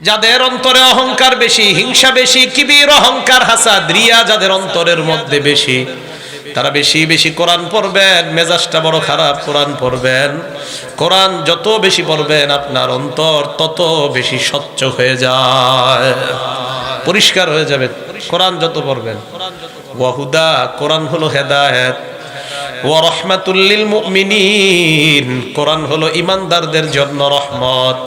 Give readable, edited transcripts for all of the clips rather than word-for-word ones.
যাদের অন্তরে অহংকার বেশি, হিংসা বেশি, কিবির, অহংকার, হাসাদ, রিয়া যাদের অন্তরের মধ্যে বেশি, তারা বেশি বেশি কোরআন পড়বেন। মেজাজটা বড় খারাপ, কোরআন পড়বেন। কোরআন যত বেশি পড়বেন আপনার অন্তর তত বেশি স্বচ্ছ হয়ে যায়, পরিষ্কার হয়ে যাবে কোরআন যত পড়বেন। ওয়াহুদা, কোরআন হলো হেদায়েত। ওয়া রাহমাতুল লিল মুমিনিন, কোরআন হলো ঈমানদারদের জন্য রহমত।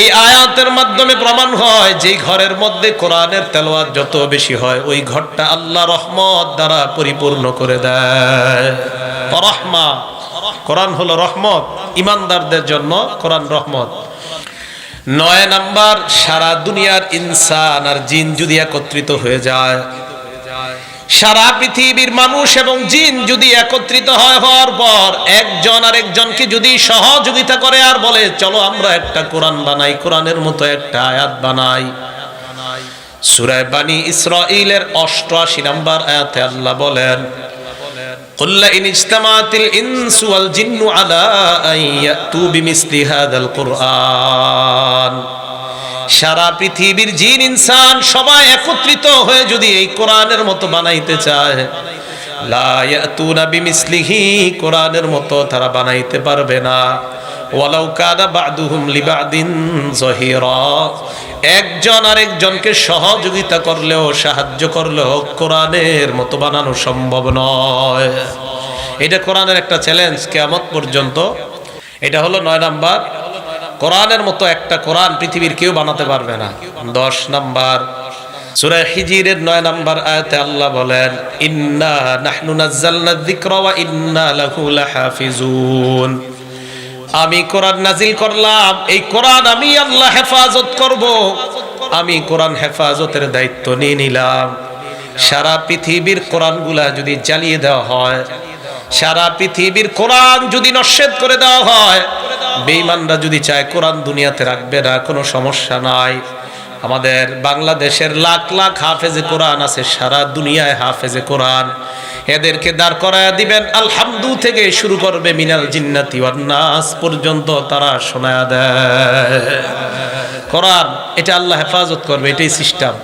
এই আয়াতের মাধ্যমে প্রমাণ হয় যে ঘরের মধ্যে কোরআনের তেলাওয়াত যত বেশি হয় ওই ঘরটা আল্লাহ রহমত দ্বারা পরিপূর্ণ করে দেয়। রহমা, কোরআন হলো রহমত, ঈমানদারদের জন্য কোরআন রহমত। 9 নাম্বার, সারা দুনিয়ার ইনসান আর জিন যদি একত্রিত হয়ে যায়, সারা পৃথিবীর মানুষ এবং জিন যদি একত্রিত হওয়ার পর একজন আরেকজনকে যদি সহযোগিতা করে আর বলে চলো আমরা একটা কোরআন বানাই, কোরআনের মতো একটা আয়াত বানাই। সূরা বানী ইসরাঈলের 88 নম্বর আয়াতে আল্লাহ বলেন, قل إن اجتمعت الإنس والجن على أن يأتوا بمثل هذا القرآن, সারা পৃথিবীর জিন ইনসান সবাই একত্রিত হয়ে যদি এই কোরআনের মতো বানাইতে চায়, লা ইয়াতুনা বিমিসলিহি, কোরআনের মতো তারা বানাইতে পারবে না। ওয়ালাউ কানা বা'দুহুম লিবা'দিন যহিরা, একজন আরেকজনকে সহযোগিতা করলেও, সাহায্য করলেও কোরআনের মতো বানানো সম্ভব নয়। এটা কোরআনের একটা চ্যালেঞ্জ কিয়ামত পর্যন্ত। এটা হলো 9 নাম্বার, কোরআনের মতো একটা কোরআন পৃথিবীর কেউ বানাতে পারবে না। 10 নাম্বার, সূরা হিজরের 9 নাম্বার আয়াতে আল্লাহ বলেন, ইন্না নাহনু নাযালনা যিকরা ওয়া ইন্না লাহু লাহাফিজুন, আমি কোরআন নাজিল করলাম, এই কোরআন আমি আল্লাহ হেফাজত করব। আমি কোরআন হেফাজতের দায়িত্ব নিয়ে নিলাম। সারা পৃথিবীর কোরআনগুলা যদি জ্বালিয়ে দেওয়া হয়, সারা পৃথিবীর কোরআন যদি নস্যাৎ করে দেওয়া হয়, বেঈমানরা যদি চায় কোরআন দুনিয়াতে রাখবে না, কোনো সমস্যা নাই। আমাদের বাংলাদেশের লাখ লাখ হাফেজে কোরআন আছে, সারা দুনিয়ায় হাফেজে কোরআন, এদেরকে দাঁড় করায়া দিবেন, আলহামদু থেকে শুরু করবে মিনাল জিন্নাতি ওয়ান নাস পর্যন্ত তারা শোনায়া দেয় কোরআন। এটা আল্লাহ হেফাজত করবে, এটাই সিস্টেম।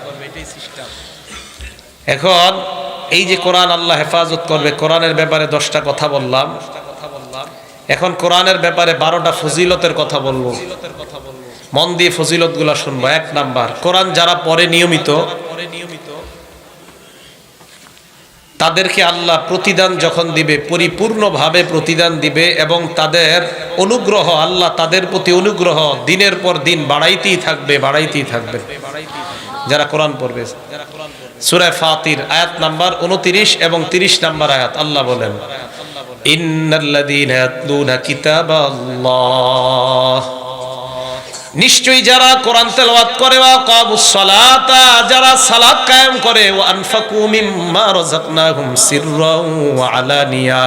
এখন এই যে কোরআন আল্লাহ হেফাজত করবে, কোরআনের ব্যাপারে 10টা কথা বললাম। এখন কোরআনের ব্যাপারে 12টা ফজিলতের কথা বলবো, মন দিয়ে ফজিলতগুলো শুনবো। 1 নাম্বার, কোরআন যারা পড়ে নিয়মিত তাদেরকে আল্লাহ প্রতিদান যখন দিবে, পরিপূর্ণভাবে প্রতিদান দিবে এবং তাদের অনুগ্রহ, আল্লাহ তাদের প্রতি অনুগ্রহ দিনের পর দিন বাড়াইতেই থাকবে, বাড়াইতেই থাকবে যারা কোরআন পড়বে। সূরা ফাতির আয়াত নাম্বার 29 এবং 30 নাম্বার আয়াত আল্লাহ বলেন, ইন্নাল্লাযীনা ইয়াতলুনা কিতাবাল্লাহ, নিশ্চয়ই যারা কোরআন তেলাওয়াত করে, ওয়া কামুস সালাতা, যারা সালাত কায়েম করে, ওয়া আনফাকু মিম্মা রাযাকনাহুম সিররাও ওয়া আলানিয়া,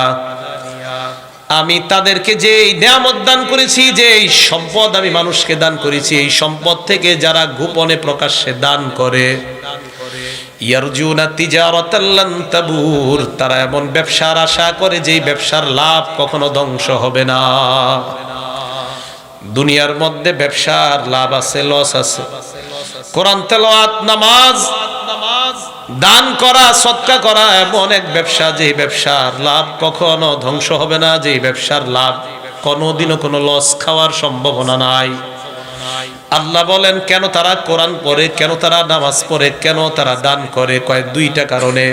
আমি তাদেরকে যে নিয়ামত দান করেছি, যে এই সম্পদ আমি মানুষকে দান করেছি, এই সম্পদ থেকে যারা গোপনে প্রকাশ্যে দান করে, ইয়ারজুনা তিজারাতাল লান তাবুর, তারা এমন ব্যবসার আশা করে যেই ব্যবসার লাভ কখনো ধ্বংস হবে না। দুনিয়ার মধ্যে ব্যবসার লাভ আছে, লস আছে। কোরআন তেলাওয়াত, নামাজ, দান করা, সদকা করা এমন এক ব্যবসা যে ব্যবসার লাভ কখনো ধ্বংস হবে না, যে ব্যবসার লাভ কোনোদিনও কোনো লস খাওয়ার সম্ভাবনা নাই। আল্লাহ বলেন কেন তারা কোরআন পড়ে, কেন তারা নামাজ পড়ে, কেন তারা দান করে? কয় 2টা কারণে।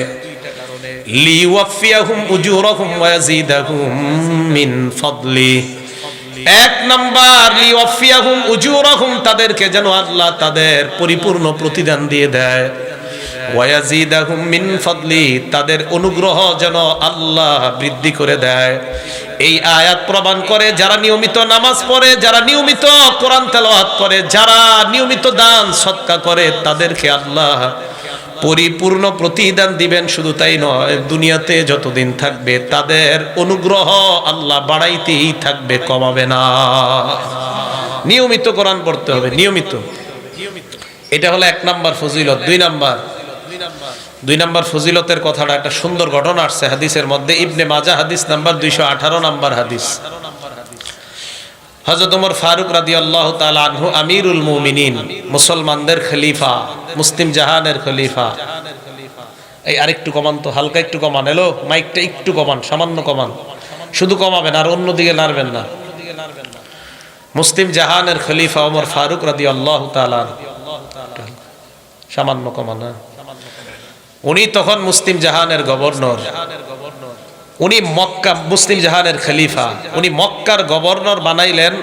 লিওয়াফিয়াহুম উজুরাহুম ওয়া ইয়াজিদাহুম মিন ফাদলি, 1 নাম্বার লিওয়াফিয়াহুম উজুরাহুম, তাদেরকে যেন আল্লাহ তাদের পরিপূর্ণ প্রতিদান দিয়ে দেয়। ওয়া ইয়াজিদাহুম মিন ফাদলি, তাদের অনুগ্রহ যেন আল্লাহ বৃদ্ধি করে দেয়। এই আয়াত প্রমাণ করে যারা নিয়মিত নামাজ পড়ে, যারা নিয়মিত কোরআন তেলাওয়াত করে, যারা নিয়মিত দান সদকা করে, তাদেরকে আল্লাহ পরিপূর্ণ প্রতিদান দিবেন। শুধু তাই নয়, দুনিয়াতে যতদিন থাকবে তাদের অনুগ্রহ আল্লাহ বাড়াইতেই থাকবে, কমাবে না। নিয়মিত কোরআন পড়তে হবে, নিয়মিত। এটা হলো 1 নাম্বার ফজিলত। 2 নাম্বার ফজিলতের কথাটা, একটা সুন্দর ঘটনা আসছে হাদিসের মধ্যে, ইবনে মাজাহ হাদিস নাম্বার 218 নাম্বার হাদিস। হযরত ওমর ফারুক রাদিয়াল্লাহু তাআলা আনহু আমিরুল মুমিনিন, মুসলমানদের খলিফা, মুসলিম জাহানের খলিফা। এই আরেকটু কমান তো, হালকা একটু কমান। এলো মাইকটা একটু কমান, সামান্য কমান, শুধু কমাবেন আর অন্যদিকে নাড়বেন না। মুসলিম জাহানের খলিফা ওমর ফারুক রাদিয়াল্লাহু তাআলা, সামান্য কমান। উনি তখন মুসলিম জাহানের গভর্নর, উনি মক্কা, মুসলিম জাহানের খলিফা, উনি মক্কার গভর্নর বানাইলেন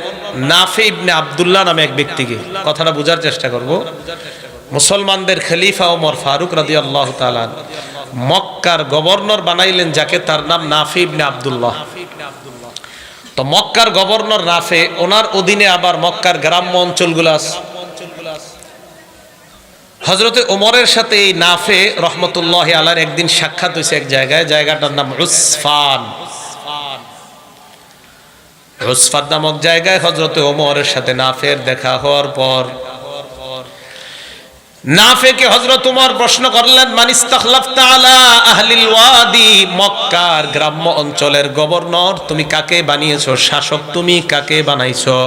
নাফি ইবনে আব্দুল্লাহ নামে এক ব্যক্তিকে। কথাটা বোঝার চেষ্টা করব। মুসলমানদের খলিফা ওমর ফারুক রাদিয়াল্লাহু তাআলা মক্কার গভর্নর বানাইলেন যাকে, তার নাম নাফি ইবনে আব্দুল্লাহ। তো মক্কার গভর্নর নাফে, ওনার অধীনে আবার মক্কার গ্রাম্য অঞ্চলগুলো আছে। হযরতে ওমরের সাথে এই নাফে রহমতুল্লাহি আলাইহির একদিন সাক্ষাৎ হয়েছে এক জায়গায়, জায়গাটার নাম উসফান। উসফান নামক জায়গায় হযরতে ওমরের সাথে নাফের দেখা হওয়ার পর নাফেকে হযরত ওমর প্রশ্ন করলেন, মান ইস্তাখলাফতা আলা আহলিল ওয়াদি, মক্কার গ্রাম্য অঞ্চলের গভর্নর তুমি কাকে বানিয়েছো, শাসক তুমি কাকে বানাইছো?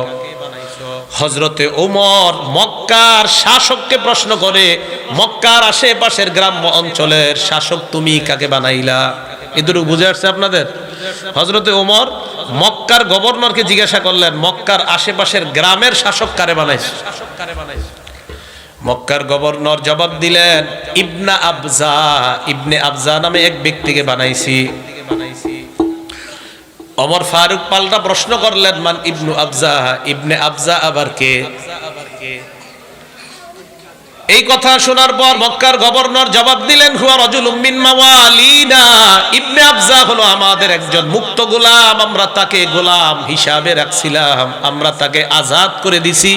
হযরতে ওমর মক্কার শাসককে প্রশ্ন করে, মক্কার আশেপাশের গ্রাম্য অঞ্চলের শাসক তুমি কাকে বানাইলা? এদুরু বুঝে আসছে আপনাদের? হযরতে ওমর মক্কার গভর্নরকে জিজ্ঞাসা করলেন, মক্কার আশেপাশের গ্রামের শাসক কারে বানাইছে? মক্কার গভর্নর জবাব দিলেন, ইবনে আবজা নামে এক ব্যক্তিকে বানাইছি। ওমর ফারুক পাল্টা প্রশ্ন করলেন, মান ইবনু আবজা, ইবনে আবজা আবার কে? এই কথা শোনার পর মক্কার গভর্নর জবাব দিলেন, হুয়া রাজুলুম মিন মাওয়ালিনা, ইবনে আবজা হলো আমাদের একজন মুক্ত গোলাম, আমরা তাকে গোলাম হিসাবে রাখছিলাম, আমরা তাকে আজাদ করে দিছি,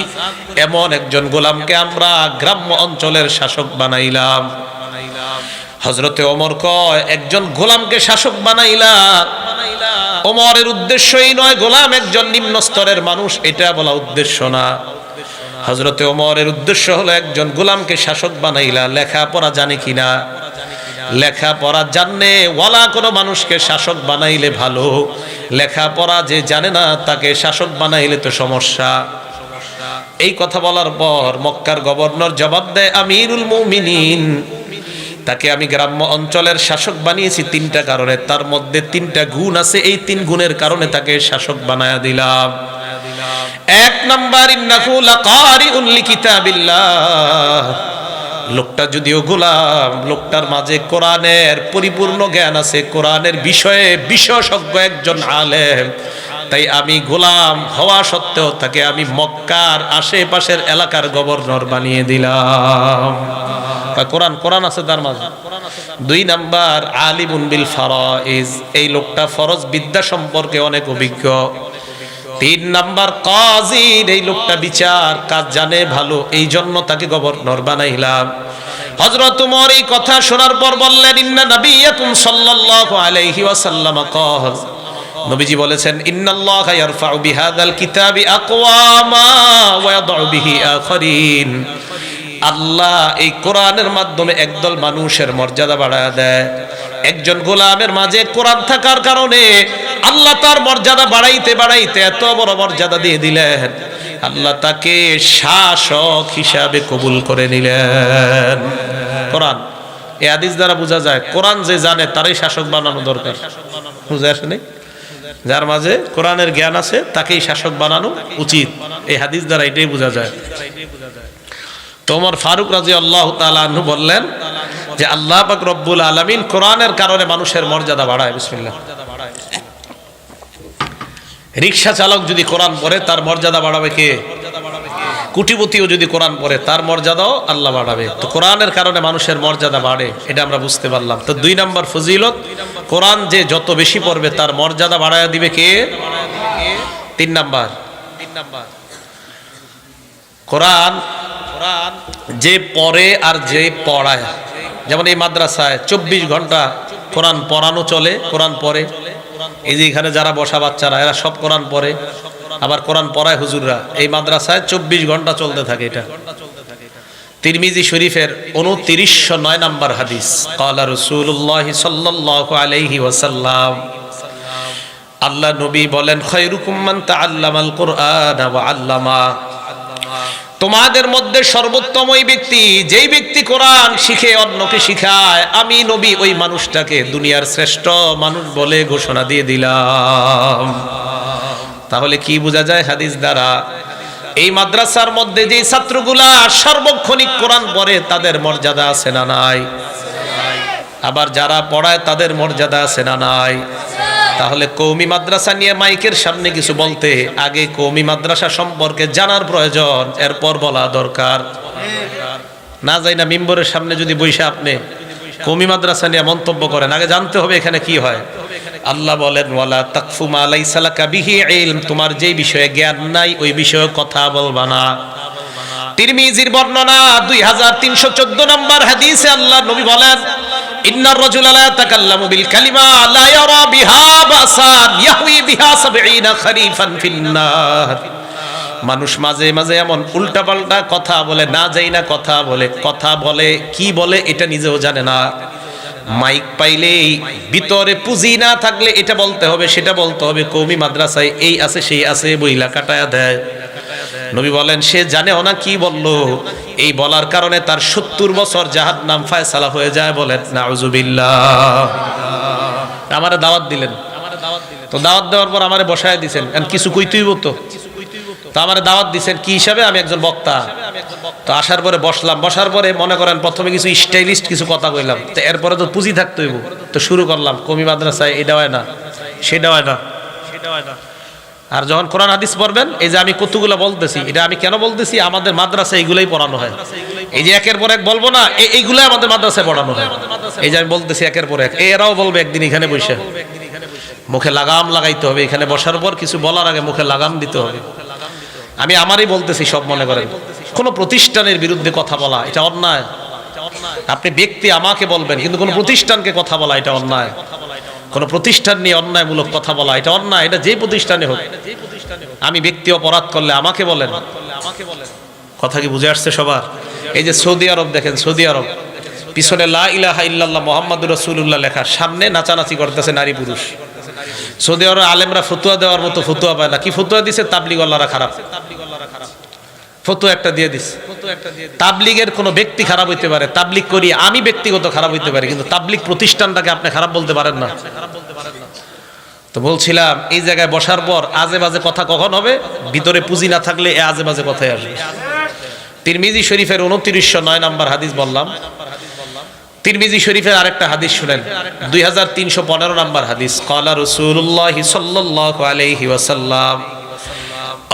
এমন একজন গোলামকে আমরা গ্রাম্য অঞ্চলের শাসক বানাইলাম। হযরতে ওমর কয়, একজন গোলামকে শাসক বানাইলাম, ওমরের উদ্দেশ্যই নয় গোলাম একজন নিম্ন স্তরের মানুষ, এটা বলা উদ্দেশ্য না। হযরতে ওমরের উদ্দেশ্য হলো একজন গোলামকে শাসক বানাইলা, লেখাপড়া জানে কিনা? লেখাপড়া জানে ওয়ালা কোনো মানুষকে শাসক বানাইলে ভালো, লেখাপড়া যে জানে না তাকে শাসক বানাইলে তো সমস্যা। এই কথা বলার পর মক্কার গভর্নর জবাব দেয়, আমিরুল মুমিনিন, তাকে আমি গ্রাম্য অঞ্চলের শাসক বানিয়েছি তিনটা কারণে, তার মধ্যে তিনটা গুণ আছে, এই তিন গুণের কারণে তাকে শাসক বানায়া দিলাম। এক নাম্বার, ইন্নাহু লাকারিউন লিকিতাবিল্লাহ, লোকটা যদিও গোলাম, লোকটার মাঝে কোরআনের পরিপূর্ণ জ্ঞান আছে, কোরআনের বিষয়ে বিশেষজ্ঞ একজন আলেম। তাই আমি গোলাম হওয়া সত্ত্বেও তাকে আমি মক্কার আশেপাশের এলাকার গভর্নর বানিয়ে দিলাম। কোরআন আছে তার মাঝে। দুই নাম্বার, আলিমুন বিল ফারাইজ, এই লোকটা ফরজ বিদ্যা সম্পর্কে অনেক অভিজ্ঞ। তিন নাম্বার, কাজী, এই লোকটা বিচার কাজ জানে ভালো, এই জন্য তাকে গভর্নর বানাইলাম। হযরত ওমর এই কথা শোনার পর বললেন, ইন্না নবিয়াকুম সাল্লাল্লাহু আলাইহি ওয়াসাল্লাম ক্বাল, নবীজি বলেছেন, ইন্নাল্লাহা ইয়ারফাউ বিহাদাল কিতাবি আকওয়ামা ওয়া ইয়াদউ বিহি আখারিন, আল্লাহ এই কোরআনের মাধ্যমে একদল মানুষের মর্যাদা বাড়ায় দেয়। একজন গোলামের মাঝে কোরআন থাকার কারণে আল্লাহ তার মর্যাদা বাড়াইতে বাড়াইতে এত বড় মর্যাদা দিয়ে দিলেন, আল্লাহ তাকে শাসক হিসাবে কবুল করে নিলেন। কোরআন, এই হাদিস দ্বারা বোঝা যায় কোরআন যে জানে তারই শাসক বানানো দরকার। বুঝে আসেনি? যার মাঝে কোরআনের জ্ঞান আছে তাকেই শাসক বানানো উচিত। এই হাদিস দ্বারা এটাই বোঝা যায়। তো ওমর ফারুক রাদিয়াল্লাহু তাআলা আনহু বললেন যে আল্লাহ পাক রব্বুল আলামিন কোরআনের কারণে মানুষের মর্যাদা বাড়ায়। বিসমিল্লাহ। রিকশা চালক যদি কোরআন পড়ে তার মর্যাদা বাড়াবে কে? কোটিপতিও যদি কোরআন পড়ে তার মর্যাদাও আল্লাহ বাড়াবে। তো কোরআনের কারণে মানুষের মর্যাদা বাড়ে, এটা আমরা বুঝতে পারলাম। তো দুই নাম্বার ফজিলত, কোরআন যে যত বেশি পড়বে তার মর্যাদা বাড়ায় দিবে কে? তিন নাম্বার, কোরআন যে পড়ে আর যে পড়ায়। যেমন এই মাদ্রাসায় 24 ঘন্টা কোরআন পড়ানো চলে, কোরআন পড়ে। এই যে এখানে যারা বসা বাচ্চারা এরা সব কোরআন পড়ে, আবার কোরআন পড়ায় হুজুররা। এই মাদ্রাসায় 24 ঘন্টা চলতে থাকে। এটা তিরমিজি শরীফের 2909 নম্বর হাদিস। ক্বালা রাসূলুল্লাহ সাল্লাল্লাহু আলাইহি ওয়াসাল্লাম, আল্লাহ নবী বলেন খায়রুকুম মান তাআল্লামাল কুরআন ওয়া আল্লামা, তোমাদের মধ্যে সর্বোত্তম ওই ব্যক্তি যেই ব্যক্তি কোরআন শিখে অন্যকে শিখায়, আমি নবী ওই মানুষটাকে দুনিয়ার শ্রেষ্ঠ মানুষ বলে ঘোষণা দিয়ে দিলাম। তাহলে কি বোঝা যায় হাদিস দ্বারা? এই মাদ্রাসার মধ্যে যে ছাত্রগুলা সার্বক্ষণিক কোরআন পড়ে তাদের মর্যাদা আছে না নাই? আবার যারা পড়ায় তাদের মর্যাদা আছে না নাই? তাহলে কওমি মাদ্রাসা নিয়ে মাইকের সামনে কিছু বলতে আগে কওমি মাদ্রাসা সম্পর্কে জানার প্রয়োজন, এরপর বলা দরকার। না যাই না মিম্বরের সামনে যদি বসে আপনি কওমি মাদ্রাসা নিয়ে মন্তব্য করেন, আগে জানতে হবে এখানে কি হয়। আল্লাহ বলেন ওয়ালা তাকফু মা লাইসা লাকা বিহি ইলম, তোমার যেই বিষয়ে জ্ঞান নাই ওই বিষয়ে কথা বলবা না। তিরমিজির বর্ণনা 2314 নম্বর হাদিসে আল্লাহ নবী বলেন ইন্নার রাজুলা লা ইয়াতাকাল্লামু বিল কালিমা লা ইয়ারা বিহা বাসান ইয়াহউই বিহা 70 খরিফান ফিন্নার। মানুষ মাঝে মাঝে এমন উল্টাপাল্টা কথা বলে, না যাই না কথা বলে কি বলে এটা নিজেও জানে না। মাইক পাইলেই ভিতরে পুঁজি না থাকলে এটা বলতে হবে সেটা বলতে হবে, কওমি মাদ্রাসায় এই আছে সেই আছে বইলা কাটায়া দেয়। নবী বলেন সে জানেও না কি বললো, এই বলার কারণে তার 70 বছর জাহান্নাম ফায়সালা হয়ে যায়। বলেন নাউজুবিল্লাহ। আমারে দাওয়াত দিলেন, তো দাওয়াত দেওয়ার পর আমারে বসায় দিয়েছেন, কিছু কইতেই হতো, তো আমারে দাওয়াত দিয়েছেন কি হিসাবে? আমি একজন বক্তা। তো আসার পরে বসলাম, বসার পরে মনে করেন প্রথমে কিছু স্টাইলিস্ট কিছু কথা কইলাম, তো এরপরে তো পুঁজি থাকতে হইব, তো শুরু করলাম কওমি মাদ্রাসায় এটা হয় না সেটা হয় না। আর যখন কোরআন হাদিস পড়বেন, এই যে আমি কতগুলো বলতেছি, এটা আমি কেন বলতেছি? আমাদের মাদ্রাসায় এইগুলাই পড়ানো হয়। এই যে একের পর এক বলবো না, এইগুলাই আমাদের মাদ্রাসায় পড়ানো হয়। এই যে আমি বলতেছি একের পর এক, এরাও বলবে একদিন এখানে বসে। মুখে লাগাম লাগাইতে হবে, এখানে বসার পর কিছু বলার আগে মুখে লাগাম দিতে হবে। আমি আমারই বলতেছি, সব মনে করেন কোন প্রতিষ্ঠানের বিরুদ্ধে কথা বলা এটা অন্যায়। আপনি ব্যক্তি আমাকে বলবেন, কিন্তু কোন প্রতিষ্ঠানকে কথা বলা এটা অন্যায়। কোন প্রতিষ্ঠান নিয়ে অন্যায়মূলক কথা বলা এটা অন্যায়, এটা যে প্রতিষ্ঠানে হোক। আমি ব্যক্তি অপরাধ করলে আমাকে বলেন। কথা কি বুঝে আসছে সবার? এই যে সৌদি আরব দেখেন, সৌদি আরব পিছনে লা ইলাহা ইল্লাল্লাহ মুহাম্মাদুর রাসূলুল্লাহ লেখা, সামনে নাচানাচি করতেছে নারী পুরুষ। সৌদি আরব আলেমরা ফতোয়া দেওয়ার মতো ফতোয়া পায় না। কি ফতোয়া দিছে? তাবলিগওয়ালারা খারাপ, ফতোয়া একটা দিয়ে দিছে। তাবলিগের কোনো ব্যক্তি খারাপ হইতে পারে, তাবলিগ করি আমি ব্যক্তিগত খারাপ হইতে পারে, কিন্তু তাবলিগ প্রতিষ্ঠানটাকে আপনি খারাপ বলতে পারেন না। তো বলছিলাম এই জায়গায় বসার পর আজে বাজে কথা কখন হবে? ভিতরে পুঁজি না থাকলে এ আজে বাজে কথাই আসবে। তিরমিজি শরীফের 2909 নম্বর হাদিস বললাম। তিরমিজি শরীফের আরেকটা হাদিস শুনেন, 2315 নম্বর হাদিস। ক্বালা রাসূলুল্লাহ সাল্লাল্লাহু আলাইহি ওয়াসাল্লাম,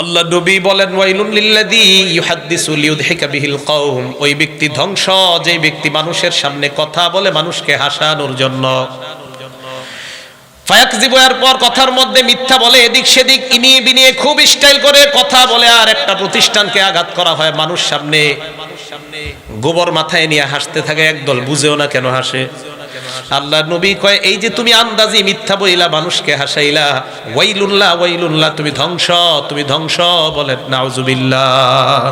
আল্লাহ নবী বলেন ওয়াইলুন লিল্লাযী ইউহাদ্দিসু লিইউদহিকা বিহিল কওম, ওই ব্যক্তি ধ্বংস যে ব্যক্তি মানুষের সামনে কথা বলে মানুষকে হাসানোর জন্য। ফায়াকযিবু, এরপর কথার মধ্যে মিথ্যা বলে, এদিক সেদিক ইনিয়ে বিনিয়ে খুব স্টাইল করে কথা বলে। আর একটা প্রতিষ্ঠানকে আঘাত করা হয় মানুষ সামনে, গোবর মাথায় নিয়ে হাসতে থাকে একদল, বুঝেও না কেন হাসে। আল্লাহ নবী কয় এই যে তুমি আন্দাজি মিথ্যা বইলা মানুষকে হাসাইলা, ওয়াইলুল্লাহ ওয়াইলুল্লাহ, তুমি ধ্বংস, তুমি ধ্বংস। বলেন নাউজুবিল্লাহ।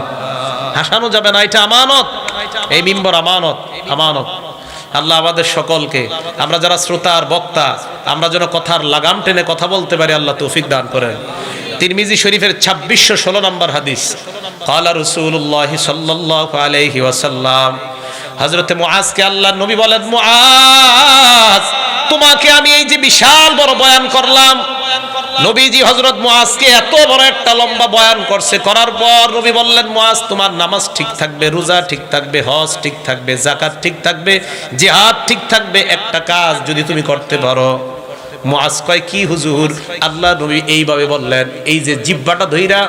হাসানো যাবে না, এটা আমানত। এই মিম্বর আমানত, আমানত। আল্লাহ আমাদের সকলকে, আমরা যারা শ্রোতা আর বক্তা, আমরা যেন কথার লাগাম টেনে কথা বলতে পারি, আল্লাহ তৌফিক দান করেন। তিরমিজি শরীফের 2616 নম্বর হাদিস। ক্বালা রাসূলুল্লাহ সাল্লাল্লাহু আলাইহি ওয়াসাল্লাম, হযরতে মুআজকে আল্লাহর নবী বলেন, মুআজ তোমাকে আমি এই যে বিশাল বড় বয়ান করলাম। নবীজি হযরত মুআজকে এত বড় একটা লম্বা বয়ান করছে, করার পর নবী বললেন, মুআজ তোমার নামাজ ঠিক থাকবে, রোজা ঠিক থাকবে, হজ ঠিক থাকবে, যাকাত ঠিক থাকবে, জিহাদ ঠিক থাকবে, একটা কাজ যদি তুমি করতে পারো। মুআজ কয় কি হুজুর? আল্লাহ নবী এইভাবে বললেন, এই যে জিহ্বাটা ধইরা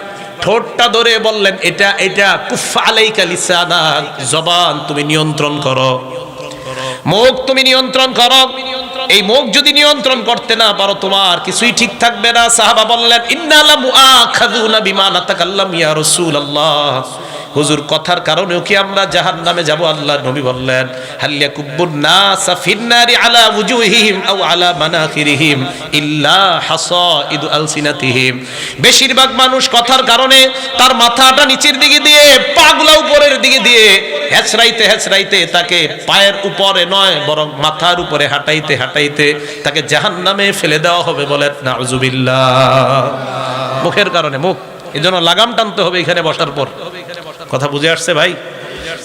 ঠোঁটটা ধরে বললেন, এটা এটা কুফা আলাইকা লিসানাক, জবান তুমি নিয়ন্ত্রণ করো, মুখ তুমি নিয়ন্ত্রণ করো। এই মুখ যদি নিয়ন্ত্রণ করতে না পারো তোমার কিছুই ঠিক থাকবে না। সাহাবা বললেন, ইন্না লা মুআখাযুনা বিমা নাতাকাল্লাম ইয়া রাসূলুল্লাহ, হুজুর কথার কারণেও কি আমরা জাহান্নামে যাব? আল্লাহ নবী বললেন, হাল ইয়াকুব্বুন নাসা ফিন্নারি আলা ওয়ুজুহিহিম আও আলা মানাখিরিহিম ইল্লা হাসাইদু আলসিনাতিহিম, বেশিরভাগ মানুষ কথার কারণে তার মাথাটা নিচের দিকে দিয়ে, পাগুলা উপরের দিকে দিয়ে হেঁচড়াইতে হেঁচড়াইতে তাকে পায়ের উপরে নয় বরং মাথার উপরে হাঁটাইতে হাঁটাইতে তাকে জাহান্নামে ফেলে দেওয়া হবে। বলেন নাউজুবিল্লাহ। মুখের কারণে, মুখ, এই জন্য লাগাম টানতে হবে এখানে বসার পর। কথা বুঝে আসছে ভাই?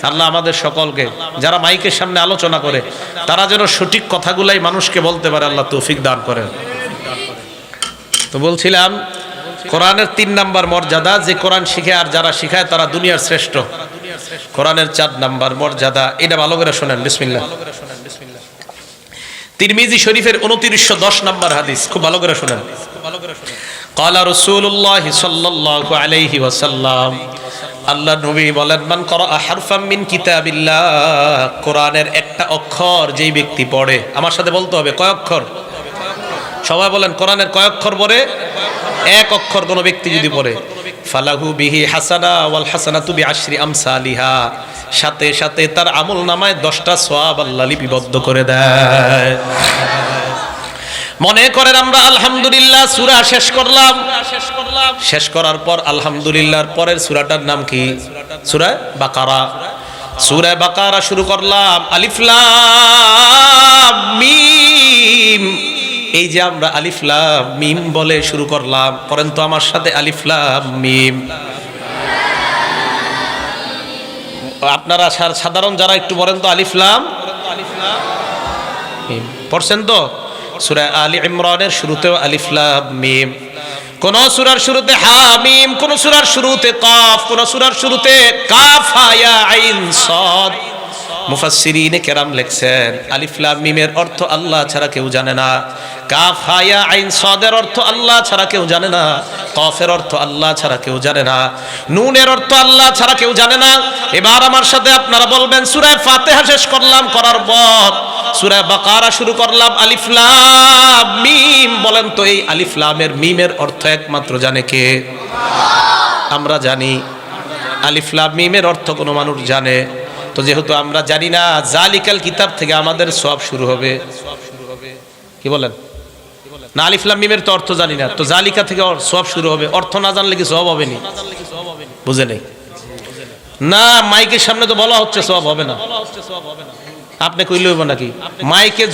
আল্লাহ আমাদের সকলকে, যারা মাইকের সামনে আলোচনা করে তারা যেন সঠিক কথাগুলাই মানুষকে বলতে পারে, আল্লাহ তৌফিক দান করেন। তো বলছিলাম কোরআনের 3 নাম্বার মর্যাদা, যে কোরআন শিখে আর যারা শিখায় তারা দুনিয়ার শ্রেষ্ঠ। কোরআনের 4 নাম্বার মর্যাদা, এটা ভালো করে শোনেন। বিসমিল্লাহ। তিরমিজি শরীফের 2910 নাম্বার হাদিস, খুব ভালো করে শোনেন। ক্বালা রাসূলুল্লাহ সাল্লাল্লাহু আলাইহি ওয়াসাল্লাম, আল্লাহ নবী বলেন, মান ক্বারা হারফাম মিন কিতাবিল্লাহ, কোরআনের একটা অক্ষর যেই ব্যক্তি পড়ে, আমার সাথে বলতে হবে কয় অক্ষর? সবাই বলেন, কোরআনের কয় অক্ষর পড়ে? এক অক্ষর কোন ব্যক্তি যদি পড়ে, ফালাহু বিহি হাসানা ওয়াল হাসানাতু বিআশরি আমসালিহা, সাথে সাথে তার আমল নামায় 10টা সওয়াব আল্লাহ লিপিবদ্ধ করে দেয়। মনে করেন আমরা আলহামদুলিল্লাহ সূরা শেষ করলাম, শেষ করার পর আলহামদুলিল্লাহর পরের সূরাটার নাম কি? সূরা বাকারা। সূরা বাকারা শুরু করলাম, আলিফ লাম মিম। এই যে আমরা আলিফ লাম মিম বলে শুরু করলাম, পড়েন তো আমার সাথে আলিফ লাম মিম। আপনারা সাধারণ যারা একটু বলেন তো আলিফ লাম মিম পড়ছেন তো? সূরা আলী ইমরানের শুরুতেও আলিফ লাম মিম, কোন সূরার শুরুতে হামিম, কোন সূরার শুরুতে কাফ, কোন সূরার শুরুতে কাফ হা ইয়া আইন সাদ। মুফাসসিরিনে কেরাম লিখছেন আলিফ লাম মিমের অর্থ আল্লাহ ছাড়া কেউ জানে না, কাফ হা ইয়া আইন সাদের অর্থ আল্লাহ ছাড়া কেউ জানে না, কফের অর্থ আল্লাহ ছাড়া কেউ জানে না, নুনের অর্থ আল্লাহ ছাড়া কেউ জানে না। এবার আমার সাথে আপনারা বলবেন, সূরা ফাতিহা শেষ করলাম, করার পর সূরা বাকারা শুরু করলাম, আলিফ লাম মিম। বলেন তো এই আলিফ লামের মিমের অর্থ একমাত্র জানে কে? আমরা জানি। আলিফ লাম মিমের অর্থ কোনো মানুষ জানে? তো যেহেতু আমরা জানি না, জালিকাল কিতাব থেকে আমাদের সওয়াব শুরু হবে। কি বলেন? না, আলিফ লাম মিমের তো অর্থ জানি না, তো জালিকা থেকে সওয়াব শুরু হবে। অর্থ না জানলে কি সওয়াব হবে? নি বুঝে নেই না, মাইকের সামনে তো বলা হচ্ছে সওয়াব হবে না। আপনি কইলে হইব নাকি? মাইকে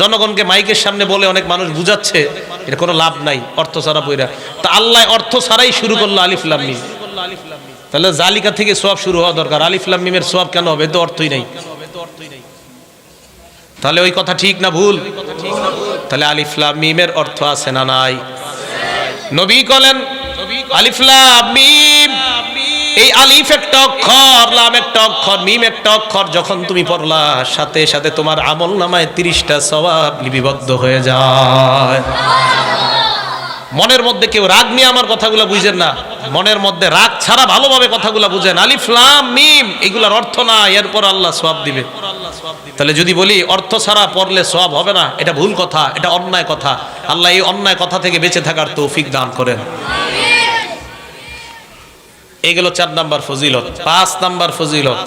জনগণকে মাইকের সামনে বলে অনেক মানুষ বুঝাচ্ছে, এটা কোনো লাভ নাই অর্থ ছাড়া বইরা। তা আল্লাহ অর্থ ছাড়াই শুরু করলো আলিফ লাম মিম, তাহলে জালিকা থেকে সওয়াব শুরু হওয়া দরকার। আলিফ লাম মিমের সওয়াব কেন হবে? তো অর্থই নাই। তাহলে ওই কথা ঠিক না ভুল? তাহলে আলিফ লাম মিমের অর্থ আছে না নাই? নবী বলেন আলিফ লাম মিম, এই আলিফ একটা অক্ষর, লাম একটা অক্ষর, মিম একটা অক্ষর, যখন তুমি পড়লা সাথে সাথে তোমার আমল নামায় 30টা সওয়াব লিপিবদ্ধ হয়ে যায়। মনের মধ্যে কেউ রাগ নিয়ে আমার কথাগুলো বুঝেন না, মনের মধ্যে রাগ ছাড়া ভালোভাবে কথাগুলো বুঝেন। আলিফ লাম মিম এগুলার অর্থ না, এরপর আল্লাহ সওয়াব দিবে। তাহলে যদি বলি অর্থ ছাড়া পড়লে সওয়াব হবে না, এটা ভুল কথা, এটা অন্যায় কথা। আল্লাহ এই অন্যায় কথা থেকে বেঁচে থাকার তৌফিক দান করেন। এগুলো 4 নাম্বার ফজিলত। 5 নাম্বার ফজিলত,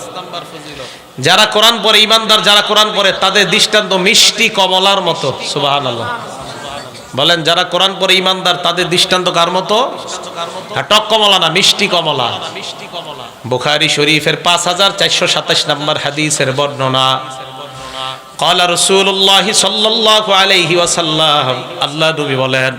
যারা কোরআন পড়ে, ইমানদার যারা কোরআন পড়ে তাদের দৃষ্টান্ত মিষ্টি কমলার মতো। সুবহানাল্লাহ। বলেন, যারা কোরআন পড়ে ইমানদার তাদের দৃষ্টান্ত কার মতো? টক কমলা না, মিষ্টি কমলা। বুখারী শরীফের 5427 নাম্বার হাদিসের বর্ণনা। ক্বালা রাসূলুল্লাহ সাল্লাল্লাহু আলাইহি ওয়াসাল্লাম, আল্লাহ নবী বলেন,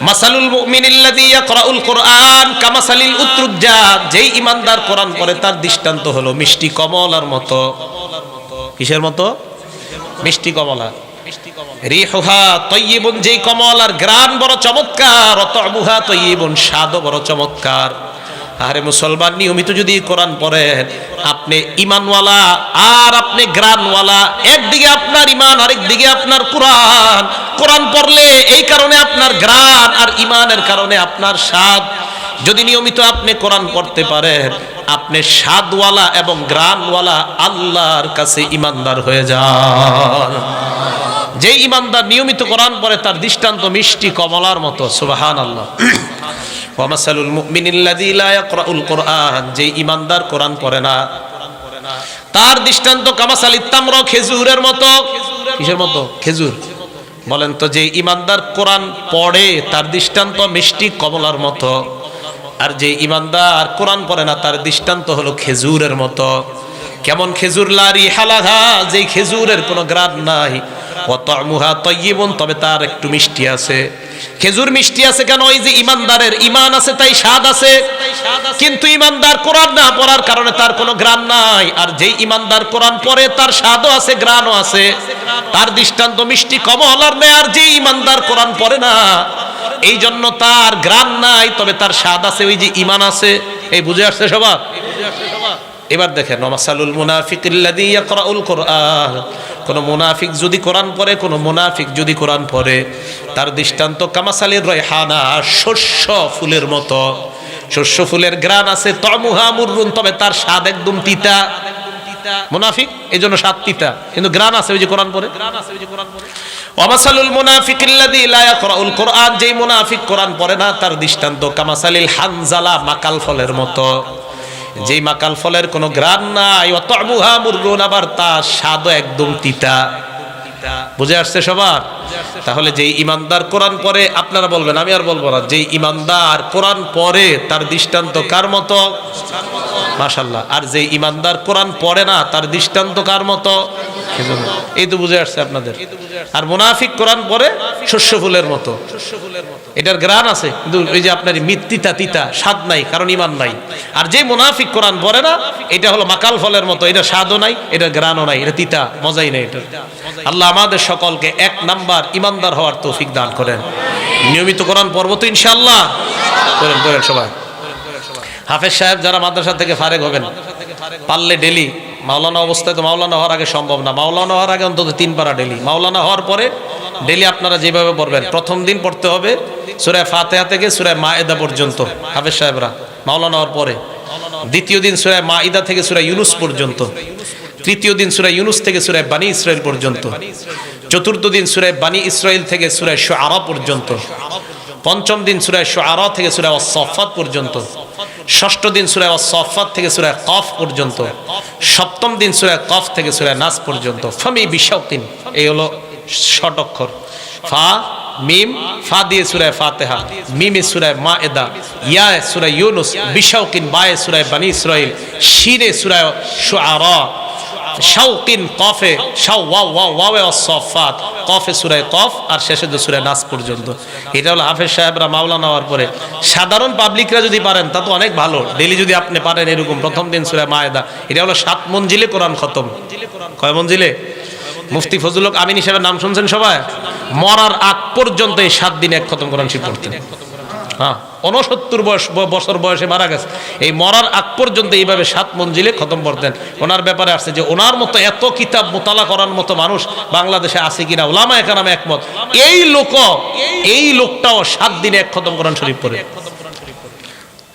মাসালুল মুমিনিল্লাযী ইয়াকরাউল কুরআন কামাসালিল উতরুজ্জা, যেই ইমানদার কোরআন পড়ে তার দৃষ্টান্ত হলো মিষ্টি কমলার মতো। কিসের মতো? মিষ্টি কমলা। রিহুহা তাইয়িবুন, যেই কমলার ঘ্রাণ বড় চমৎকার, তা'মুহা তাইয়িবুন, স্বাদও বড় চমৎকার। আরে মুসলমান, নিয়মিত যদি কোরআন পড়েন, আপনি ঈমানওয়ালা আর আপনি ঘ্রাণওয়ালা, একদিকে আপনার ঈমান আর একদিকে আপনার কোরআন। কোরআন পড়লে এই কারণে আপনার ঘ্রাণ, আর ঈমানের কারণে আপনার স্বাদ। যদি নিয়মিত আপনি কোরআন পড়তে পারেন, আপনি স্বাদওয়ালা এবং ঘ্রাণওয়ালা আল্লাহর কাছে ঈমানদার হয়ে যান। যে ঈমানদার নিয়মিত কোরআন পড়ে তার দৃষ্টান্ত মিষ্টি কমলার মতো। সুবহানাল্লাহ। ওয়া মাসালুল মুমিনিল্লাযী লা ইয়াকরাউল কুরআন, যে ঈমানদার কোরআন পড়ে না তার দৃষ্টান্ত কামাসালিত তামর, খেজুরের মতো। কিসের মতো? খেজুর। বলেন তো, যে ঈমানদার কোরআন পড়ে তার দৃষ্টান্ত মিষ্টি কমলার মতো, আর যে ঈমানদার কোরআন পড়ে না তার দৃষ্টান্ত হলো খেজুরের মতো। কেমন খেজুর লারি হালাহা, যেই খেজুরের কোনো গ্রান নাই, ওয়া তা'মুহা তাইয়্যিবুন, তবে তার একটু মিষ্টি আছে। খেজুর মিষ্টি আছে কেন? ওই যে ইমানদারের ইমান আছে তাই স্বাদ আছে। কিন্তু ইমানদার কোরআন না পড়ার কারণে তার কোনো গ্রান নাই। আর যেই ইমানদার কোরআন পড়ে তার স্বাদও আছে, গ্রানও আছে। তার দৃষ্টান্ত মিষ্টি কমলার নেই। আর যে ইমানদার কোরআন পড়ে না, এই জন্য তার গ্রান নাই, তবে তার স্বাদ আছে, ওই যে ইমান আছে। এই বুঝে আসছে সবার? এবার দেখেন, মাসালুল মুনাফিকিল্লাযী ইয়াকরাউল কুরআন, কোন মুনাফিক যদি কোরআন পড়ে, কোন মুনাফিক যদি কোরআন পড়ে, তার দৃষ্টান্ত কামাসালির রায়হানা, শস্য ফুলের মতো। শস্য ফুলের গ্রান আছে, তা'মুহা মুররুন, তবে তার স্বাদ একদম তিতা। মুনাফিক এই জন্য স্বাদ তিতা, কিন্তু গ্রান আছে ওই যে কোরআন পড়ে। ওয়ামাসালুল মুনাফিকিল্লাযী লা ইয়াকরাউল কুরআন, যেই মুনাফিক কোরআন পড়ে না, তার দৃষ্টান্ত কামাসালিল হানজালা, মাকাল ফলের মতো। যেই মাকাল ফলের কোনো গ্রান নাই, ওয়া তা'মুহা মুররুন, আবার তার স্বাদও একদম তিতা। বুঝে আসছে সবার? তাহলে যেই ইমানদার কোরআন পড়ে, আপনারা বলবেন, আমি আর বলবো না, যেই ইমানদার কোরআন পড়ে তার দৃষ্টান্ত কার মতো? মাশাআল্লাহ। আর যেই ইমানদার কোরআন পড়ে না, তার দৃষ্টান্ত কার মতো? এই তো বুঝে আসছে আপনাদের। আর মুনাফিক কোরআন পড়ে শস্য ফুলের মতো। এটার গ্রান আছে, কিন্তু ওই যে আপনার তিতা তিতা, স্বাদ নাই, কারণ ইমান নাই। আর যে মুনাফিক কোরআন পড়ে না, এটা হলো মাকাল ফলের মতো, এটা স্বাদও নাই, এটা গ্রানও নাই, এটা তিতা, মজাই নাই এটা। আল্লাহ আমাদের সকলকে 1 নাম্বার ইমানদার হওয়ার তৌফিক দান করেন। নিয়মিত কোরআন পড়ব তো ইনশাআল্লাহ। করেন সবাই। হাফেজ সাহেব যারা মাদ্রাসা থেকে ফারেগ হবেন, পারলে ডেলি, মাওলানা অবস্থায় তো মাওলানা হওয়ার আগে সম্ভব না, মাওলানা হওয়ার আগে অন্তত 3 পারা ডেলি, মাওলানা হওয়ার পরে ডেলি আপনারা যেভাবে পড়বেন, প্রথম দিন পড়তে হবে সূরা ফাতিহা থেকে সূরা মায়েদা পর্যন্ত, হাফেজ সাহেবরা মাওলানা হওয়ার পরে। দ্বিতীয় দিন সূরা মাইদা থেকে সূরা ইউনুস পর্যন্ত। তৃতীয় দিন সূরা ইউনুস থেকে সূরা বানী ইসরাইল পর্যন্ত। চতুর্থ দিন সূরা বানী ইসরাইল থেকে সূরা শুআরা পর্যন্ত। পঞ্চম দিন সূরা শুআরা থেকে সূরা আস-সাফফাত পর্যন্ত। ষষ্ঠ দিন সূরা আস-সাফফাত থেকে সূরা কফ পর্যন্ত। সপ্তম দিন সূরা কফ থেকে সূরা নাস পর্যন্ত। ফামি বিশাউকিন, এই হলো শর্ট অক্ষর। ফা মিম, ফা দিয়ে সূরা ফাতিহা, মিমে সূরা মায়েদা, ইয়া সূরা ইউনুস, বিশাউকিন বায়ে সূরা বানী ইসরাইল, শিনে সূরা শুআরা, শাউকিন কফে শাও ওয়াও ওয়াও ওয়াও আস-সাফফাত, কফে সূরা কফ, আর শেষে তো সূরা নাস পর্যন্ত। এটা হলো হাফেজ সাহেবরা মাওলানা হওয়ার পরে। সাধারণ পাবলিকরা যদি পারেন তা তো অনেক ভালো, ডেলি যদি আপনি পারেন এরকম প্রথম দিন সূরা মায়েদা, এটা হলো 7 মঞ্জিলে কোরআন খতম। কয় মঞ্জিলে? মুফতি ফজলুল হক আমিন হিসেবে নাম শুনছেন সবাই? মরার আগ পর্যন্ত এই 7 দিনে 1 খতম কোরআন শরীফ পড়তেন। হ্যাঁ, 69 বছর বয়সে মারা গেছে। এই মরার আগ পর্যন্ত এইভাবে 7 মঞ্জিলে খতম পড়তেন। ওনার ব্যাপারে আসছে যে ওনার মতো এত কিতাব মোতালা করার মতো মানুষ বাংলাদেশে আছে কিনা, উলামায়ে কেরাম একমত। এই লোকটাও 7 দিনে 1 খতম কোরআন শরীফ পড়ে।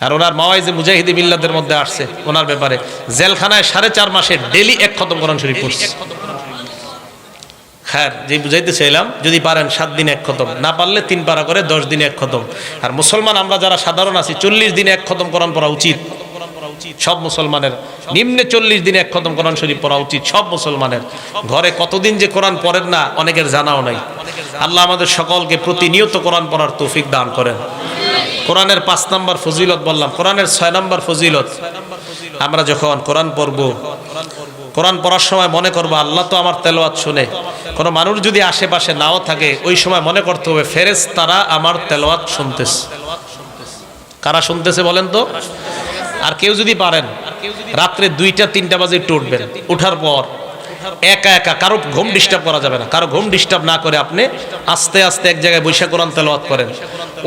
আর ওনার মাওয়াইজে মুজাহিদি মিল্লাতের মধ্যে আসছে ওনার ব্যাপারে, জেলখানায় 4.5 মাসে ডেলি 1 খতম কোরআন শরীফ পড়ছে। হ্যাঁ, যে বুঝাইতে চাইলাম, যদি পারেন 7 দিনে 1 খতম, না পারলে 3 পারা করে 10 দিনে 1 খতম। আর মুসলমান আমরা যারা সাধারণ আছি, 40 দিনে 1 খতম কোরআন পড়া উচিত সব মুসলমানের। নিম্নে 40 দিনে 1 খতম কোরআন শরীফ পড়া উচিত সব মুসলমানের। ঘরে কতদিন যে কোরআন পড়েন না অনেকের জানাও নাই। আল্লাহ আমাদের সকলকে প্রতিনিয়ত কোরআন পড়ার তৌফিক দান করেন। কোরআনের 5 নাম্বার ফজিলত বললাম, কোরআনের 6 নাম্বার ফজিলত, আমরা যখন কোরআন পড়ব, কোরআন পড়ার সময় মনে করবো আল্লাহ তো আমার তেলাওয়াত শুনে। কোনো মানুষ যদি আশেপাশে নাও থাকে, ওই সময় মনে করতে হবে ফেরেশতারা আমার তেলাওয়াত শুনতেছে। কারা শুনতেছে বলেন তো? আর কেউ যদি পারেন রাত্রে 2টা-3টা বাজে একটু উঠবেন, উঠার পর একা একা, কারো ঘুম ডিস্টার্ব করা যাবে না, কারো ঘুম ডিস্টার্ব না করে আপনি আস্তে আস্তে এক জায়গায় বসে কোরআন তেলাওয়াত করেন।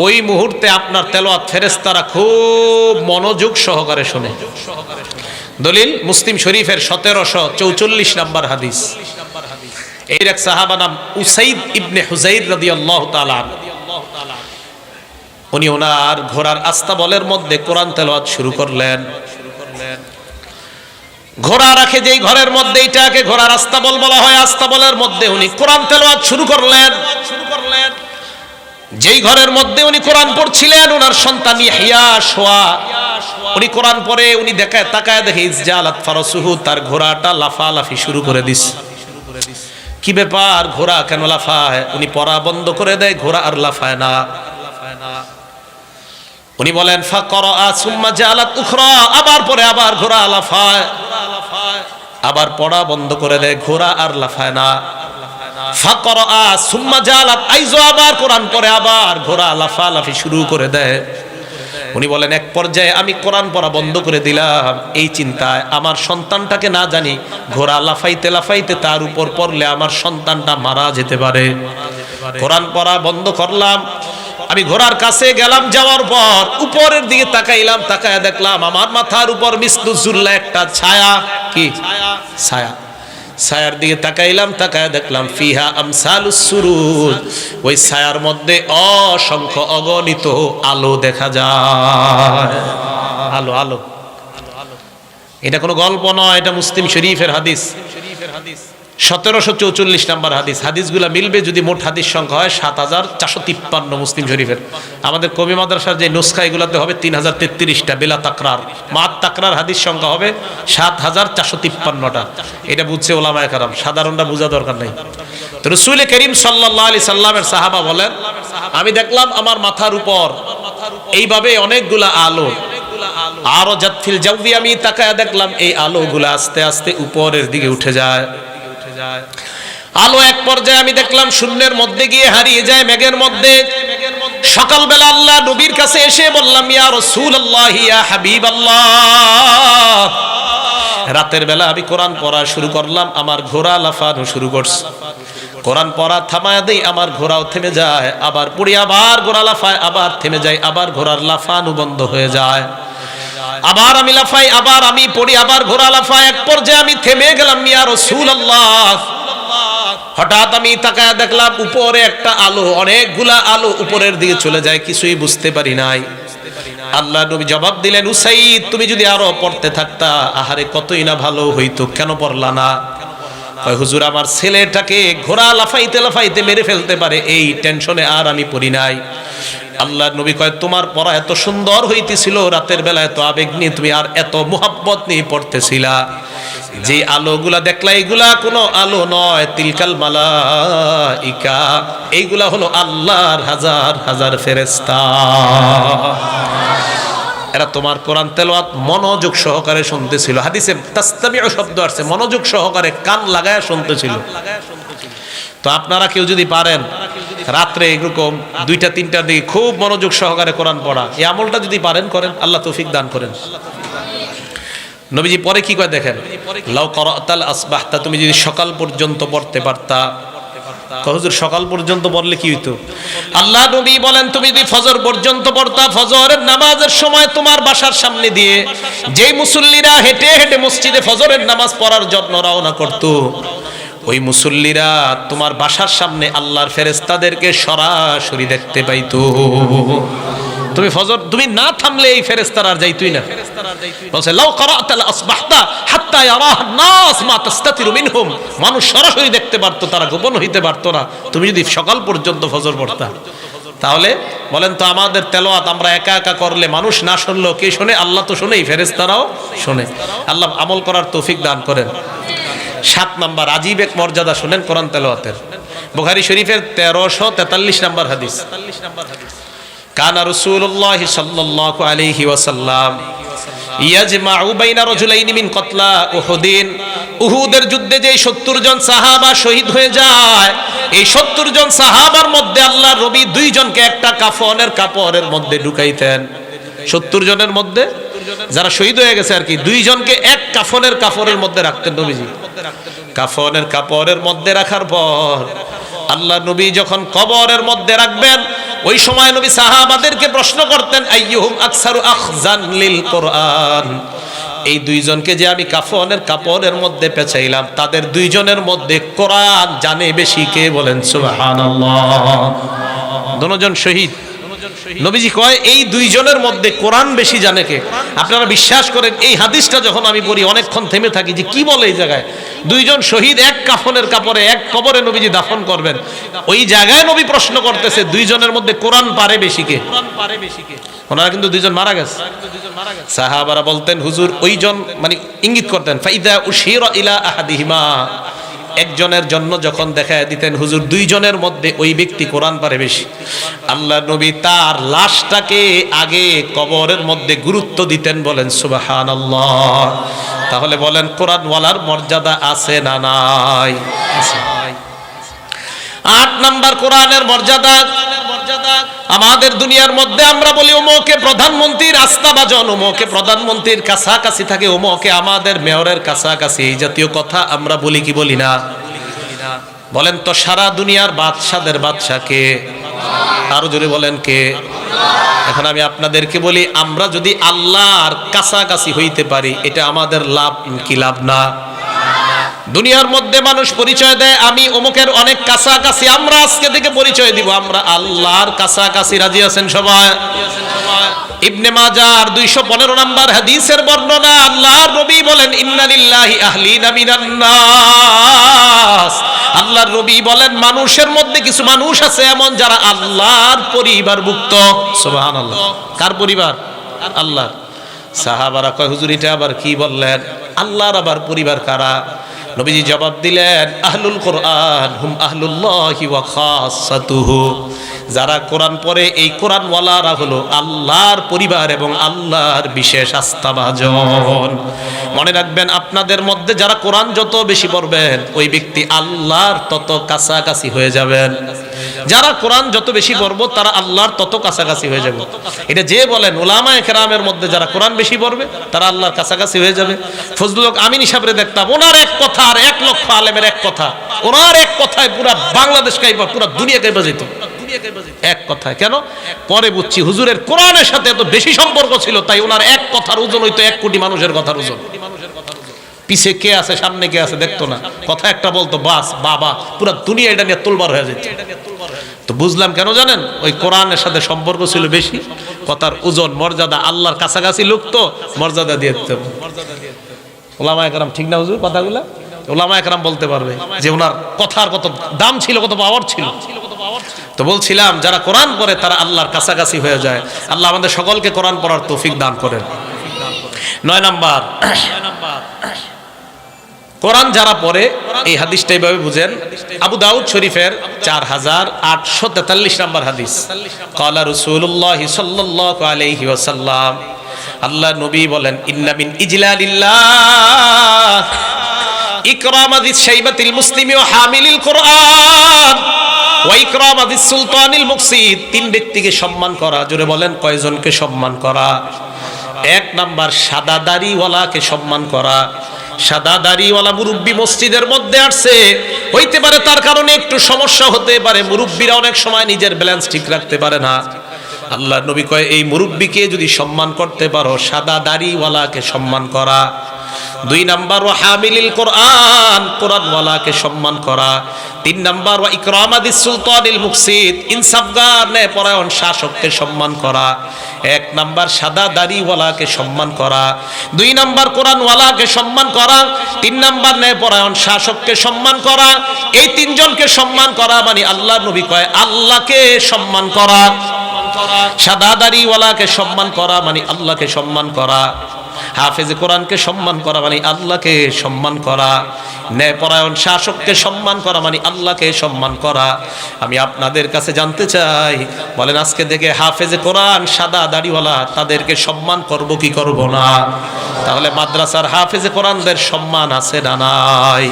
ওই মুহূর্তে আপনার তেলাওয়াত ফেরেশতারা খুব মনোযোগ সহকারে শুনে। দলিল মুসলিম শরীফের 1744 নম্বর হাদিস। এর এক সাহাবা নাম উসাইদ ইবনে হুজাইর রাদিয়াল্লাহু তাআলা, উনি ওনার ঘোড়ার আস্তাবলের মধ্যে কোরআন তেলাওয়াত শুরু করলেন। ঘোড়া রাখে যেই ঘরের মধ্যে, এটাকে ঘোড়ার আস্তাবল বলা হয়, আস্তাবলের মধ্যে উনি কোরআন তেলাওয়াত শুরু করলেন। যেই ঘরের মধ্যে উনি কোরআন পড়ছিলেন, ওনার সন্তান ইয়াহইয়া শোয়া, উনি কোরআন পড়ে, উনি তাকায় দেখে ইসজালাত ফারাসুহু, তার ঘোড়াটা লাফালাফি শুরু করে দিস। কি ব্যাপার, ঘোড়া কেন লাফায়? উনি পড়া বন্ধ করে দেয়, ঘোড়া আর লাফায় না। উনি বলেন ফাকরা সুম্মা জালাত উখরা, আবার পরে আবার ঘোড়া লাফায়। আবার পড়া বন্ধ করে দেয়, ঘোরা আর লাফায় না। ফাকরা সুম্মা জালাত, আইজো আবার কোরআন পড়ে, আবার ঘোরা লাফালাফি শুরু করে দেয়। উনি বলেন এক পর্যায়ে আমি কোরআন পড়া বন্ধ করে দিলাম, এই চিন্তায় আমার সন্তানটাকে না জানি ঘোড়া লাফাইতে লাফাইতে তার উপর পড়লে আমার সন্তানটা মারা যেতে পারে। কোরআন পড়া বন্ধ করলাম, আমি ঘোড়ার কাছে গেলাম, যাওয়ার পর উপরের দিকে তাকাইলাম, তাকায়া দেখলাম আমার মাথার উপর মিসলুজুল্লাহ একটা ছায়া। কি ছায়া? ছায়ার দিকে তাকাইলাম, তাকায়া দেখলাম ফিহা আমসালুস সুরুজ, ওই ছায়ার মধ্যে অসংখ্য অগণিত আলো দেখা যায়। আলো আলো, এটা কোনো গল্প নয়, এটা মুসলিম শরীফের হাদিস, 1744 নম্বর হাদিস। হাদিসগুলা মিলবে যদি মোট হাদিস সংখ্যা হয় 7453 মুসলিম শরীফের। আমাদের কবি মাদ্রাসার যে নুসখা এগুলাতে হবে 3033টা বেলা তাকরার, মাত তাকরার হাদিস সংখ্যা হবে 7453টা। এটা বুঝছে ওলামায়ে কেরাম, সাধারণরা বোঝা দরকার নাই। তো রাসূল করিম সাল্লাল্লাহু আলাইহি সাল্লামের সাহাবা বলেন আমি দেখলাম আমার মাথার উপর এইভাবে অনেকগুলা আলো, আরো জাতফিল জাওয়ি, আমি তাকায়া দেখলাম এই আলোগুলা আস্তে আস্তে উপরের দিকে উঠে যায়। আলো এক পর্যায়ে আমি দেখলাম শূন্যের মধ্যে গিয়ে হারিয়ে যায়, মেঘের মধ্যে। সকালবেলা আল্লাহ নবীর কাছে এসে বললাম ইয়া রাসূলুল্লাহ ইয়া হাবিবাল্লাহ। রাতের বেলা আমি কোরআন পড়া শুরু করলাম, আমার ঘোড়া লাফানো শুরু করছে। কোরআন পড়া থামায় দেই, আমার ঘোড়াও থেমে যায়, আবার পড়ি, আবার ঘোড়া লাফায়, আবার থেমে যায়, আবার ঘোড়ার লাফানো বন্ধ হয়ে যায়। আবার আমি লাফাই, আবার আমি পড়ি, আবার ঘোড়া লাফায়। এক পর্যায়ে আমি থেমে গেলাম ইয়া রাসূলুল্লাহ। হঠাৎ আমি তাকায়া দেখলাম উপরে একটা আলো, অনেকগুলা আলো উপরের দিকে চলে যায়, কিছুই বুঝতে পারি নাই। আল্লাহ নবী জবাব দিলেন উসাইদ তুমি যদি আরো পড়তে থাকতা আহারে কতই না ভালো হইতো, কেন পড়লা না? কয় হুজুর আমার ছেলেটাকে ঘোড়া লাফাইতে লাফাইতে মেরে ফেলতে পারে, এই টেনশনে আর আমি পড়ি নাই। আল্লাহ নবী কয় তোমার পড়া এত সুন্দর হইতেছিল, রাতের বেলা এত আবেগ নিয়ে তুমি আর এত মুহাব্বত নিয়ে পড়তেছিলা, যে আলোগুলা দেখলা এগুলা কোনো আলো নয়, তিলকাল মালাইকা, এইগুলা হলো আল্লাহর হাজার হাজার ফেরেশতা। এরা তোমার কোরআন তেলাওয়াত মনোযোগ সহকারে শুনতেছিল। হাদিসে তাসতামিউ শব্দ আছে, মনোযোগ সহকারে কান লাগায়া শুনতেছিল। তো আপনারা কেউ যদি পারেন রাত্রে এরকম 2টা-3টার দিকে খুব মনোযোগ সহকারে কোরআন পড়া, এই আমলটা যদি পারেন করেন, আল্লাহ তৌফিক দান করেন। নবীজি পরে কি কয় দেখেন, লাউ করাতাল আসবাহতা, তুমি যদি সকাল পর্যন্ত পড়তে পারতা। হুজুর সকাল পর্যন্ত পড়লে কি হইতো? আল্লাহ নবী বলেন তুমি যদি ফজর পর্যন্ত পড়তা, ফজরের নামাজের সময় তোমার বাসার সামনে দিয়ে যেই মুসল্লিরা হেঁটে হেঁটে মসজিদে ফজরের নামাজ পড়ার জন্য রওনা করত, ওই মুসল্লিরা তোমার বাসার সামনে আল্লাহর ফেরেশতাদেরকে সরাসরি দেখতে পাইতো। তুমি ফজর তুমি না থামলে এই ফেরেশতারা আর যাইতোই না। বলছে লাউ করাতাল আসবাহতা হাত্তা ইয়ারাহা নাস মা তাস্তাতিরু মিনহুম, মানুষ সরাসরি দেখতে পারতো, তারা গোপন হইতে পারতো না, তুমি যদি সকাল পর্যন্ত ফজর পড়তা। তাহলে বলেন তো আমাদের তেলাওয়াত আমরা একা একা করলে মানুষ না শুনলেও কে শুনে? আল্লাহ তো শুনেই, ফেরেশতারাও শুনে। আল্লাহ আমল করার তৌফিক দান করেন। 7 নাম্বার আজীব এক মর্যাদা শুনেন কোরআন তেলাওয়াতের। বুখারী শরীফের 1343 নাম্বার হাদিস। কানা রাসূলুল্লাহ সাল্লাল্লাহু আলাইহি ওয়াসাল্লাম ইয়াজমাউ বাইনা রাজুলাইনি মিন কতলা উহুদিন, উহুদের যুদ্ধে যে 70 জন সাহাবা শহীদ হয়ে যায়, এই 70 জন সাহাবার মধ্যে আল্লাহর নবী 2 জনকে একটা কাফনের কাপড়ের মধ্যে ঢুকাইতেন। 70 জনের মধ্যে যারা শহীদ হয়ে গেছে আর কি, 2 জনকে এক কাফনের কাপড়ের মধ্যে রাখতেন নবীজি। কাফনের কাপড়ের মধ্যে রাখার পর আল্লাহ নবী যখন কবরের মধ্যে রাখবেন, ওই সময় নবী সাহাবাদেরকে প্রশ্ন করতেন আইয়ুহুম আকসারু আখজান লিল কোরআন, এই 2 জনকে যে আমি কাফনের কাপড়ের মধ্যে পেঁচাইলাম, তাদের 2 জনের মধ্যে কোরআন জানে বেশি কে? বলেন সুবহানাল্লাহ। দুজন শহীদ, নবীজি কয় এই 2 জনের মধ্যে কোরআন বেশি জানে কে? আপনারা বিশ্বাস করেন এই হাদিসটা যখন আমি পড়ি অনেকক্ষণ থেমে থাকি যে কি বলে এই জায়গায় 2 জন শহীদ এক কাফনের কাপড়ে এক কবরে নবীজি দাফন করবেন, ওই জায়গায় নবী প্রশ্ন করতেছে 2 জনের মধ্যে কোরআন পারে বেশি কে? ওনারা কিন্তু 2 জন মারা গেছে। সাহাবারা বলতেন হুজুর ওই জন, মানে ইঙ্গিত করতেন ফাইদা উশিরা ইলা আহাদিহিমা, একজনের জন্য যখন দেখায় দিতেন হুজুর দুইজনের মধ্যে ওই ব্যক্তি কোরআন পারে বেশি, আল্লাহ নবী তার লাশটাকে আগে কবরের মধ্যে গুরুত্ব দিতেন। বলেন সুবহানাল্লাহ। তাহলে বলেন কোরআনওয়ালার মর্যাদা আছে না নাই? 8 নাম্বার কোরআনের মর্যাদা। আমাদের দুনিয়ার মধ্যে আমরা বলি ওমকে প্রধানমন্ত্রীর আস্থাভাজন, ওমকে প্রধানমন্ত্রীর কাছাকাছি থাকে, ওমকে আমাদের মেয়রের কাছাকাছি, এই জাতীয় কথা আমরা বলি কি বলি না? বলেন তো সারা দুনিয়ার বাদশাদের বাদশা কে? আরো জোরে বলেন কে? এখন আমি আপনাদেরকে বলি, আমরা যদি আল্লাহর কাছাকাছি হইতে পারি এটা আমাদের লাভ কি লাভ না? দুনিয়ার মধ্যে মানুষ পরিচয় দেয় আমি অমুকের অনেক কাছাকাছি, আমরা আজকে থেকে পরিচয় দিব আমরা আল্লাহর কাছাকাছি। রাজি আছেন সবাই? ইবনে মাজার 215 নম্বর হাদিসের বর্ণনা, আল্লাহর নবী বলেন ইন্না লিল্লাহি আহলিনা মিনান নাস। আল্লাহর নবী বলেন মানুষের মধ্যে কিছু মানুষ আছে এমন যারা আল্লাহর পরিবারভুক্ত। সুবহানাল্লাহ। কার পরিবার? আল্লাহর। সাহাবারা কয় হুজুর এটা আবার কি বললেন? আল্লাহর আবার পরিবার কারা? নবীজি জবাব দিলেন আহলুল কোরআন হুম আহলুল্লাহি ওয়া খাসাতুহু। যারা কোরআন পড়ে এই কোরআনওয়ালারা হলো আল্লাহর পরিবার এবং আল্লাহর বিশেষ আস্থাভাজন। মনে রাখবেন আপনাদের মধ্যে যারা কোরআন যত বেশি পড়বেন ওই ব্যক্তি আল্লাহর তত কাছাকাছি হয়ে যাবেন। যারা কোরআন যত বেশি পড়বো তারা আল্লাহর তত কাছাকাছি হয়ে যাবে। এটা যে বলেন উলামায়ে কেরামের মধ্যে যারা কোরআন বেশি পড়বে তারা আল্লাহর কাছাকাছি হয়ে যাবে। ফজলুল হক আমিন হিসাবে দেখতাম ওনার এক কথা আর 1 লক্ষ আলেমের এক কথা, ওনার এক কথায় পুরা বাংলাদেশ কাইবা পুরা দুনিয়া কাইবা যেত এক কথায়। কেন? পরে বুঝছি হুজুরের কোরআনের সাথে এত বেশি সম্পর্ক ছিল তাই ওনার এক কথার ওজন হইতো 1 কোটি মানুষের কথার ওজন। পিছে কে আছে সামনে কে আছে দেখতো না, কথা একটা বলতো বাস বাবা পুরা দুনিয়া এটা নিয়ে তোলবার হয়ে যেত। তো বুঝলাম কেন জানেন? ওই কোরআনের সাথে সম্পর্ক ছিল বেশি, কথার ওজন মর্যাদা, আল্লাহর কাছাকাছি লোক তো মর্যাদা দিয়ে দিতে। ওলামায়ে কেরাম ঠিক না হুজুর কথাগুলা? ওলামায়ে কেরাম বলতে পারবে যে ওনার কথার কত দাম ছিল, কত পাওয়ার ছিল। তো বলছিলাম যারা কোরআন পড়ে তারা আল্লাহর কাছাকাছি হয়ে যায়। আল্লাহ আমাদের সকলকে কোরআন পড়ার তৌফিক দান করেন। 9 নাম্বার, কোরআন যারা পড়ে এই হাদিসটা এইভাবে বুঝেন। আবু দাউদ শরীফের 4843 নম্বর হাদিস, ক্বালা রাসূলুল্লাহি সাল্লাল্লাহু আলাইহি ওয়াসাল্লাম, আল্লাহ নবী বলেন ইন্না মিন ইজলালিল্লাহ ইকরামাদিস শাইবাতিল মুসলিমি ওয়া হামিলিল কোরআন ওয়া ইকরামাদিস সুলতানিল মুকসিদ। 3 ব্যক্তিকে সম্মান করা। জোরে বলেন কয়জনকে সম্মান করা? 1 নাম্বার সাদা দাড়িওয়ালাকে সম্মান করা। সাদা দাড়িওয়ালা মুরব্বী মসজিদের মধ্যে আসছে, হইতে পারে তার কারণে একটু সমস্যা হতে পারে, মুরব্বীরা অনেক সময় নিজের ব্যালেন্স ঠিক রাখতে পারে না। আল্লাহ নবী কয় এই মুরব্বীকে যদি সম্মান করতে পারো সাদা দাড়িওয়ালাকে সম্মান করা। 2 নাম্বার ওয়া হামিলিল কোরআন, কোরআনওয়ালাকে সম্মান করা। 3 নাম্বার ওয়া ইকরামাদিস সুলতানিল মুকসিদ, ইনসাফগার ন্যায়পরায়ণ শাসককে সম্মান করা। 1 নাম্বার সাদা দাড়িওয়ালাকে সম্মান করা, 2 নাম্বার কোরআনওয়ালাকে সম্মান করা, 3 নাম্বার ন্যায়পরায়ণ শাসককে সম্মান করা। এই 3 জনকে সম্মান করা মানে আল্লাহ নবী কয় আল্লাহকে সম্মান করা। সাদা দাড়িওয়ালাকে সম্মান করা মানে আল্লাহকে সম্মান করা। হাফেজে কোরআনকে সম্মান করা মানে আল্লাহকে সম্মান করা। ন্যায়পরায়ণ শাসককে সম্মান করা মানে আল্লাহকে সম্মান করা। আমি আপনাদের কাছে জানতে চাই, বলেন আজকে থেকে হাফেজে কোরআন সাদা দাড়িওয়ালা তাদেরকে সম্মান করব কি করব না? তাহলে মাদ্রাসার হাফেজে কোরআনদের সম্মান আছে না নাই?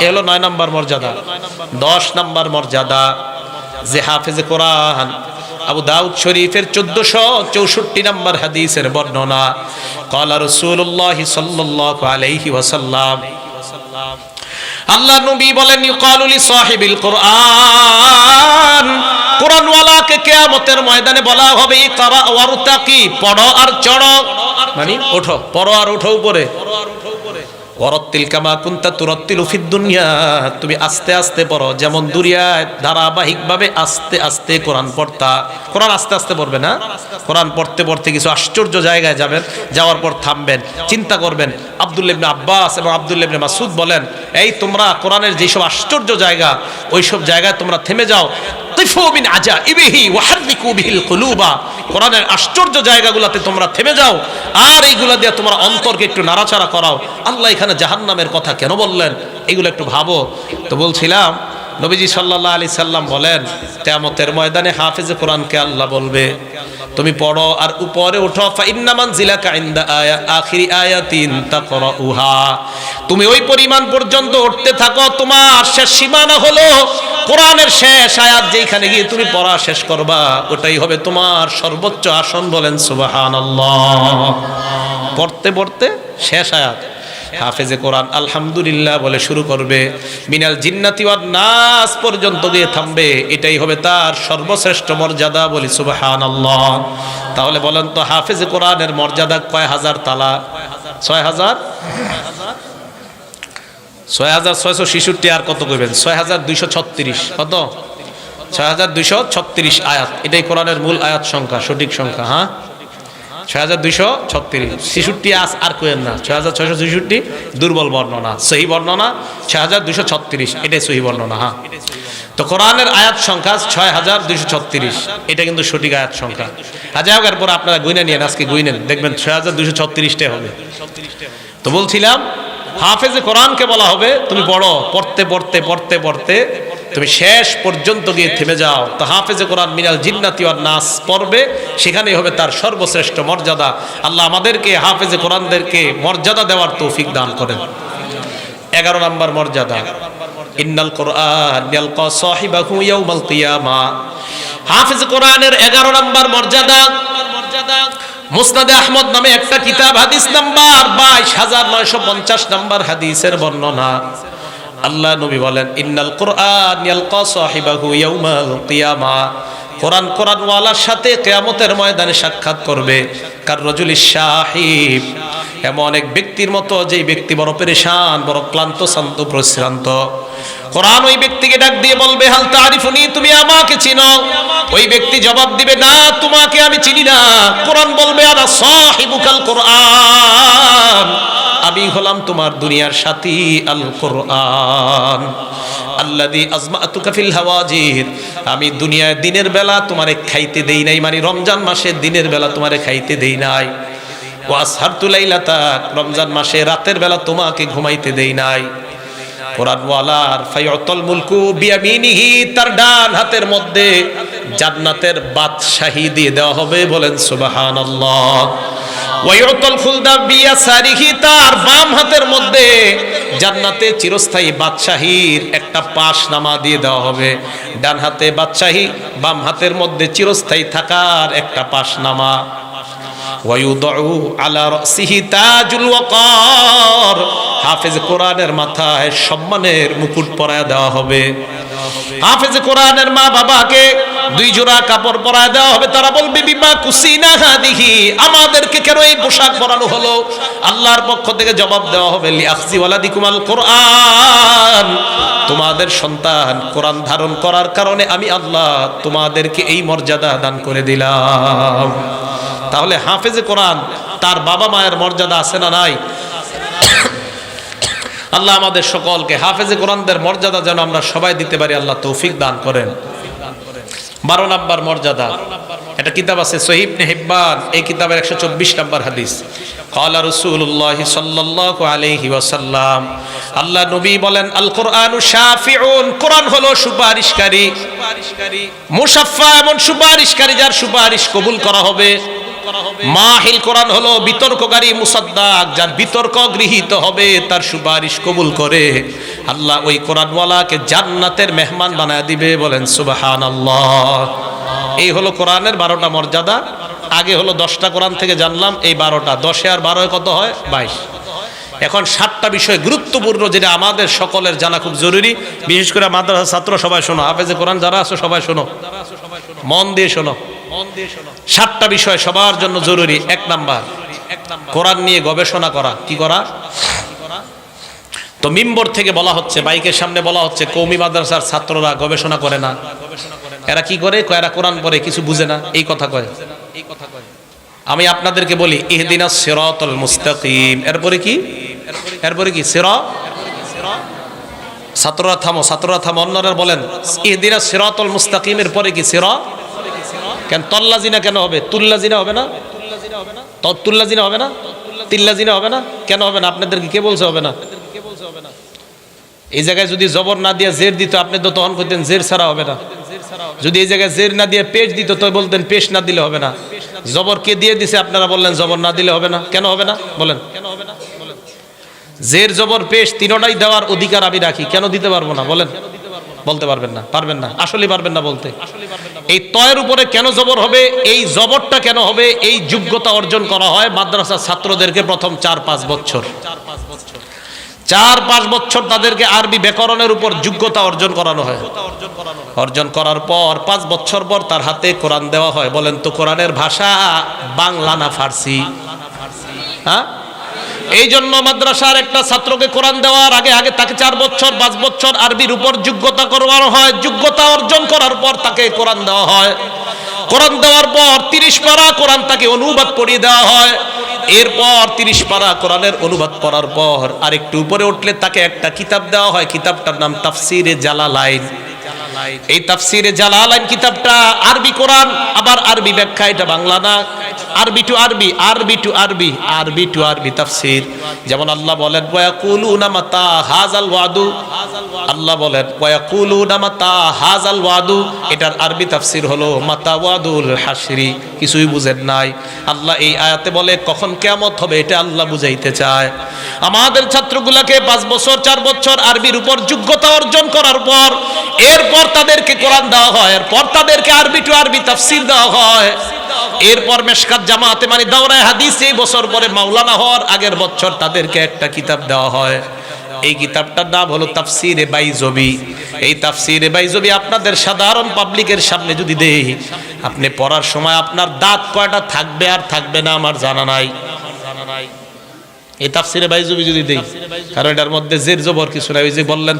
এ হলো 9 নাম্বার মর্যাদা। 10 নাম্বার মর্যাদা যে হাফেজে কোরআন, আবু দাউদ শরীফের 1464 নম্বর হাদিসের বর্ণনা, ক্বালা রাসূলুল্লাহি সাল্লাল্লাহু আলাইহি ওয়াসাল্লাম, আল্লাহ নবী বলেন ইউকালু লি সাহিবিল কোরআন, কোরআনওয়ালাকে কিয়ামতের ময়দানে বলা হবে ইকরা ওয়ারতাকি, পড়ো আর চড়ো, মানে ওঠো, পড়ো আর ওঠো উপরে। ওয়ারাত্তিল কামা কুনতা তুরাত্তিলু ফিদ দুনিয়া, তুমি আস্তে আস্তে পড়ো যেমন দুনিয়ায় ধারাবাহিকভাবে আস্তে আস্তে কোরআন পড়তা। কোরআন আস্তে আস্তে পড়বে না, কোরআন পড়তে পড়তে কিছু আশ্চর্য জায়গায় যাবেন, যাওয়ার পর থামবেন, চিন্তা করবেন। আব্দুল্লাহ ইবনে আব্বাস এবং আব্দুল্লাহ ইবনে মাসউদ বলেন এই তোমরা কোরআনের যেসব আশ্চর্য জায়গা ওইসব জায়গায় তোমরা থেমে যাও। তিফু মিন আজাইবিহি ওয়া হাররিকু বিহিল কুলুবা, কোরআনের আশ্চর্য জায়গাগুলোতে তোমরা থেমে যাও আর এইগুলা দিয়ে তোমরা অন্তরকে একটু নাড়াচাড়া করাও। আল্লাহ এখানে জাহান্নামের কথা কেন বললেন? এগুলো একটু ভাবো। তো বলছিলাম নবীজি সাল্লাল্লাহু আলাইহি সাল্লাম বলেন কিয়ামতের ময়দানে হাফেজে কোরআনকে আল্লাহ বলবে তুমি পড়ো আর উপরে ওঠো, ফাইন্না মানজিলাকা ইনদা আখিরি আয়াতিন তাকরাউহা, তুমি ওই পরিমাণ পর্যন্ত উঠতে থাকো, তোমার শেষ সীমানা হলো কোরআনের শেষ আয়াত, যেখানে গিয়ে তুমি পড়া শেষ করবা ওটাই হবে তোমার সর্বোচ্চ আসন। বলেন সুবহানাল্লাহ। পড়তে পড়তে শেষ আয়াত হাফেজে কোরআন আলহামদুলিল্লাহ বলে শুরু করবে, মিনাল জিন্নাতি ওয়ান নাস পর্যন্ত গিয়ে থামবে, এটাই হবে তার সর্বশ্রেষ্ঠ মর্যাদা। বলি সুবহানাল্লাহ। তাহলে বলেন তো হাফেজে কোরআনের মর্যাদা কয় হাজার তালা? ৬,৬66 আর কত কইবেন? ৬,২৩৬। কত? ৬,২৩৬ আয়াত। এটাই কোরআনের মূল আয়াত সংখ্যা, সঠিক সংখ্যা। হ্যাঁ, ৬,২৩৬। ৬৬ আর কোয়েন না, ৬,৬৬৬ দুর্বল বর্ণনা, সহি বর্ণনা ৬,২৩৬, এটাই সহি বর্ণনা। হ্যাঁ, তো কোরআনের আয়াত সংখ্যা ৬,২৩৬, এটা কিন্তু সঠিক আয়াত সংখ্যা। যাই হোক, এরপর আপনারা গুইনে নিয়েন, আজকে গুইনেন, দেখবেন ৬,২৩৬টাই হবে। তো বলছিলাম হাফেজে কোরআনকে বলা হবে তুমি পড়ো, পড়তে পড়তে পড়তে পড়তে তুমি শেষ পর্যন্ত গিয়ে থেমে যাও। তো হাফেজে কোরআন মিনাল জিন্নাতি ওয়ান নাস পড়বে, সেখানেই হবে তার সর্বশ্রেষ্ঠ মর্যাদা। আল্লাহ আমাদেরকে হাফেজে কোরআনদেরকে মর্যাদা দেওয়ার তৌফিক দান করেন। 11 নম্বর মর্যাদা, ইন্নাল কোরআন ইয়ালকা সাহিবাহু ইয়াউমাল কিয়ামা। হাফেজ কোরআনের 11 নম্বর মর্যাদা, মুসনাদে আহমদ নামে একটা কিতাব, হাদিস নাম্বার 22,950 নম্বর হাদিসের বর্ণনা। আল্লাহ নবী বলেন ইন্নাল কোরআন ইয়ালকা সাহিবাহু ইয়াউমাল কিয়ামা, কোরআন কোরআনওয়ালার সাথে কিয়ামতের ময়দানে সাক্ষাৎ করবে কার রাজুলিশ শাহিব, এমন এক ব্যক্তির মতো যেই ব্যক্তি বড় পেরেশান, বড় ক্লান্ত, শান্ত, প্রশ্রান্ত। কোরআন ওই ব্যক্তিকে ডাক দিয়ে বলবে হাল তারিফুনি, তুমি আমাকে চিনো? ওই ব্যক্তি জবাব দিবে না, তোমাকে আমি চিনি না। কোরআন বলবে আনা সাহিবুকাল কোরআন, আমি হলাম তোমার দুনিয়ার সাথী আল কোরআন। আল্লাযী আজমাতুকা ফিল হাওয়াজির, আমি দুনিয়ায় দিনের বেলা তোমারে খাইতে দেই নাই, মানে রমজান মাসে দিনের বেলা তোমারে খাইতে দেই নাই। ওয়াসহারতু লাইলাতাক, রমজান মাসে রাতের বেলা তোমাকে ঘুমাইতে দেই নাই। কোরআনওয়ালার ফায়ুতল মুলকু বিয়ামিনিহি, তার ডান হাতের মধ্যে জান্নাতের বাদশাহী দিয়ে দেওয়া হবে। বলেন সুবহানাল্লাহ। ওয়ায়ুতল খুলদা বিয়াসারিহি, তার বাম হাতের মধ্যে জান্নাতে চিরস্থায়ী বাদশাহীর একটা পাশনামা দিয়ে দেওয়া হবে। ডান হাতে বাদশাহী, বাম হাতের মধ্যে চিরস্থায়ী থাকার একটা পাশনামা। ওয়ায়ুদউ আলা রাসিহি তাজুল ওয়াকার, হাফেজ কোরআনের মাথায় সম্মানের মুকুট পরায় দেওয়া হবে। হাফেজ কোরআনের মা বাবাকে 2 জোড়া কাপড় পরায় দেওয়া হবে। তারা বলবে বিমা কুসিনা হাদিহি, আমাদেরকে কেন এই পোশাক পরানো হলো? আল্লাহর পক্ষ থেকে জবাব দেওয়া হবে লিআখজি ওয়ালাদিকুমাল কোরআন, তোমাদের সন্তান কোরআন ধারণ করার কারণে আমি আল্লাহ তোমাদেরকে এই মর্যাদা দান করে দিলাম। তাহলে হাফেজে কোরআন তার বাবা মায়ের মর্যাদা আছে না নাই? আল্লাহ আমাদের সকলকে হাফেজে কোরআনদের মর্যাদা যেন আমরা সবাই দিতে পারি, আল্লাহ তৌফিক দান করেন। 12 নম্বর মর্যাদা, একটা কিতাব আছে সহিহ ইবনে হিব্বান, এই কিতাবের 124 নম্বর হাদিস। ক্বালা রাসূলুল্লাহ সাল্লাল্লাহু আলাইহি ওয়াসাল্লাম, আল্লাহ নবী বলেন আল কোরআনু শাফিউন, কোরআন হলো সুপারিশকারী। মুশাফফা, এমন সুপারিশকারী যার সুপারিশ কবুল করা হবে। মাহিল, কোরআন হলো বিতর্ককারী। মুসাদ্দাক, যার বিতর্ক গৃহীত হবে, তার সুপারিশ কবুল করে আল্লাহ ওই কোরআনওয়ালাকে জান্নাতের মেহমান বানায় দিবে। বলেন সুবহানাল্লাহ। এই হলো কোরআনের 12টা মর্যাদা। আগে হলো 10টা কোরআন থেকে জানলাম, এই 12টা, 10 আর 12 কত হয়? 22। এখন 7টা বিষয় গুরুত্বপূর্ণ, যেটা আমাদের সকলের জানা খুব জরুরি। বিশেষ করে মাদ্রাসা ছাত্র সবাই শোনো, হাফেজে কোরআন যারা আছো সবাই শোনো, মন দিয়ে শোনো। 7টা বিষয় সবার জন্য জরুরি। 1 নাম্বার, কোরআন নিয়ে গবেষণা করা। কি করা? তো মিম্বর থেকে বলা হচ্ছে, বাইকের সামনে বলা হচ্ছে, কওমি মাদ্রাসার ছাত্ররা গবেষণা করে না। এরা কি করে? এরা কোরআন পড়ে, কিছু বুঝে না, এই কথা কয়। আমি আপনাদেরকে বলি ইহদিনাস সিরাতাল মুস্তাকিম, এরপরে কি? এরপরে কি? সিরাত। ছাত্ররা থামো, ছাত্ররা থামো, অন্যরা বলেন ইহদিনাস সিরাতাল মুস্তাকিমের পরে কি? সিরাত। কেন তল্লাজিনা কেন হবে? তুল্লাজিনা হবে না? তুল্লাজিনা হবে না? তিল্লাজিনা হবে না? কেন হবে না? আপনাদেরকে কে বলছে হবে না? এই জায়গায় যদি জবর না দিয়ে জের দিত, আপনি তো তখন কইতেন জের ছাড়া হবে না। যদি এই জায়গায় জের না দিয়ে পেশ দিত, তো বলতেন পেশ না দিলে হবে না। জবর কে দিয়ে দিছে, আপনারা বললেন জবর না দিলে হবে না। কেন হবে না বলেন? জের জবর পেশ তিনটাই দেওয়ার অধিকার আমি রাখি, কেন দিতে পারবো না বলেন? বলতে পারবেন না, পারবেন না, আসলে পারবেন না বলতে। এই তয়ের উপরে কেন জবর হবে, এই জবরটা কেন হবে, এই যোগ্যতা অর্জন করা হয় মাদ্রাসার ছাত্রদেরকে প্রথম 4-5 বছর। 4-5 বছর তাদেরকে আরবি ব্যাকরণের উপর যোগ্যতা অর্জন করানো হয়। অর্জন করার পর 5 বছর পর তার হাতে কোরআন দেওয়া হয়। বলেন তো কোরআনের ভাষা বাংলা না ফার্সি? হ্যাঁ, এই জন্য মাদ্রাসার একটা ছাত্রকে কোরআন দেওয়ার আগে আগে তাকে 4-5 বছর আরবির উপর যোগ্যতা করানো হয়। যোগ্যতা অর্জন করার পর তাকে কোরআন দেওয়া হয়। কোরআন দেওয়ার পর 30 পারা কোরআন তাকে অনুবাদ পড়িয়ে দেওয়া হয়। এরপর 30 পারা কোরআনের অনুবাদ পড়ার পর আরেকটু উপরে উঠলে তাকে একটা কিতাব দেওয়া হয়। কিতাবটার নাম তাফসিরে জালালাইন। এই তাফসিরে জালালাইন কিতাবটা আরবি কোরআন, আবার আরবি ব্যাখ্যা, এটা বাংলা না, আরবি টু আরবি, আরবি টু আরবি, আরবি টু আরবি তাফসির। যেমন আল্লাহ বলেন ওয়ায়াকুলুনা মাতা হাযাল ওয়াদু, আল্লাহ বলেন ওয়ায়াকুলুনা মাতা হাযাল ওয়াদু, এটার আরবি তাফসির হলো মাতা ওয়াদুল হাসরি। কিছুই বুঝেন নাই। আল্লাহ এই আয়াতে বলে কখন কিয়ামত হবে, এটা আল্লাহ বুঝাইতে চায়। আমাদের ছাত্রগুলোকে 5 বছর 4 বছর আরবির উপর যোগ্যতা অর্জন করার পর এরপর তাদেরকে কোরআন দেওয়া হয়, এরপর তাদেরকে আরবি টু আরবি তাফসির দেওয়া হয়। এরপর মেশকাত জামাতে মানে দাওরায়ে হাদিস, এই বছর পরে মাওলানা হওয়ার আগের বছর তাদেরকে একটা কিতাব দেওয়া হয়। এই কিতাবটার নাম হলো তাফসিরে বাইজবি। এই তাফসিরে বাইজবি আপনাদের সাধারণ পাবলিকের সামনে যদি দেই, আপনি পড়ার সময় আপনার দাঁত কয়টা থাকবে আর থাকবে না আমার জানা নাই। এই তাফসিরে বাইজবি যদি দেই, কারণ এটার মধ্যে জের জবর কিছু নাই। ওই যে বললেন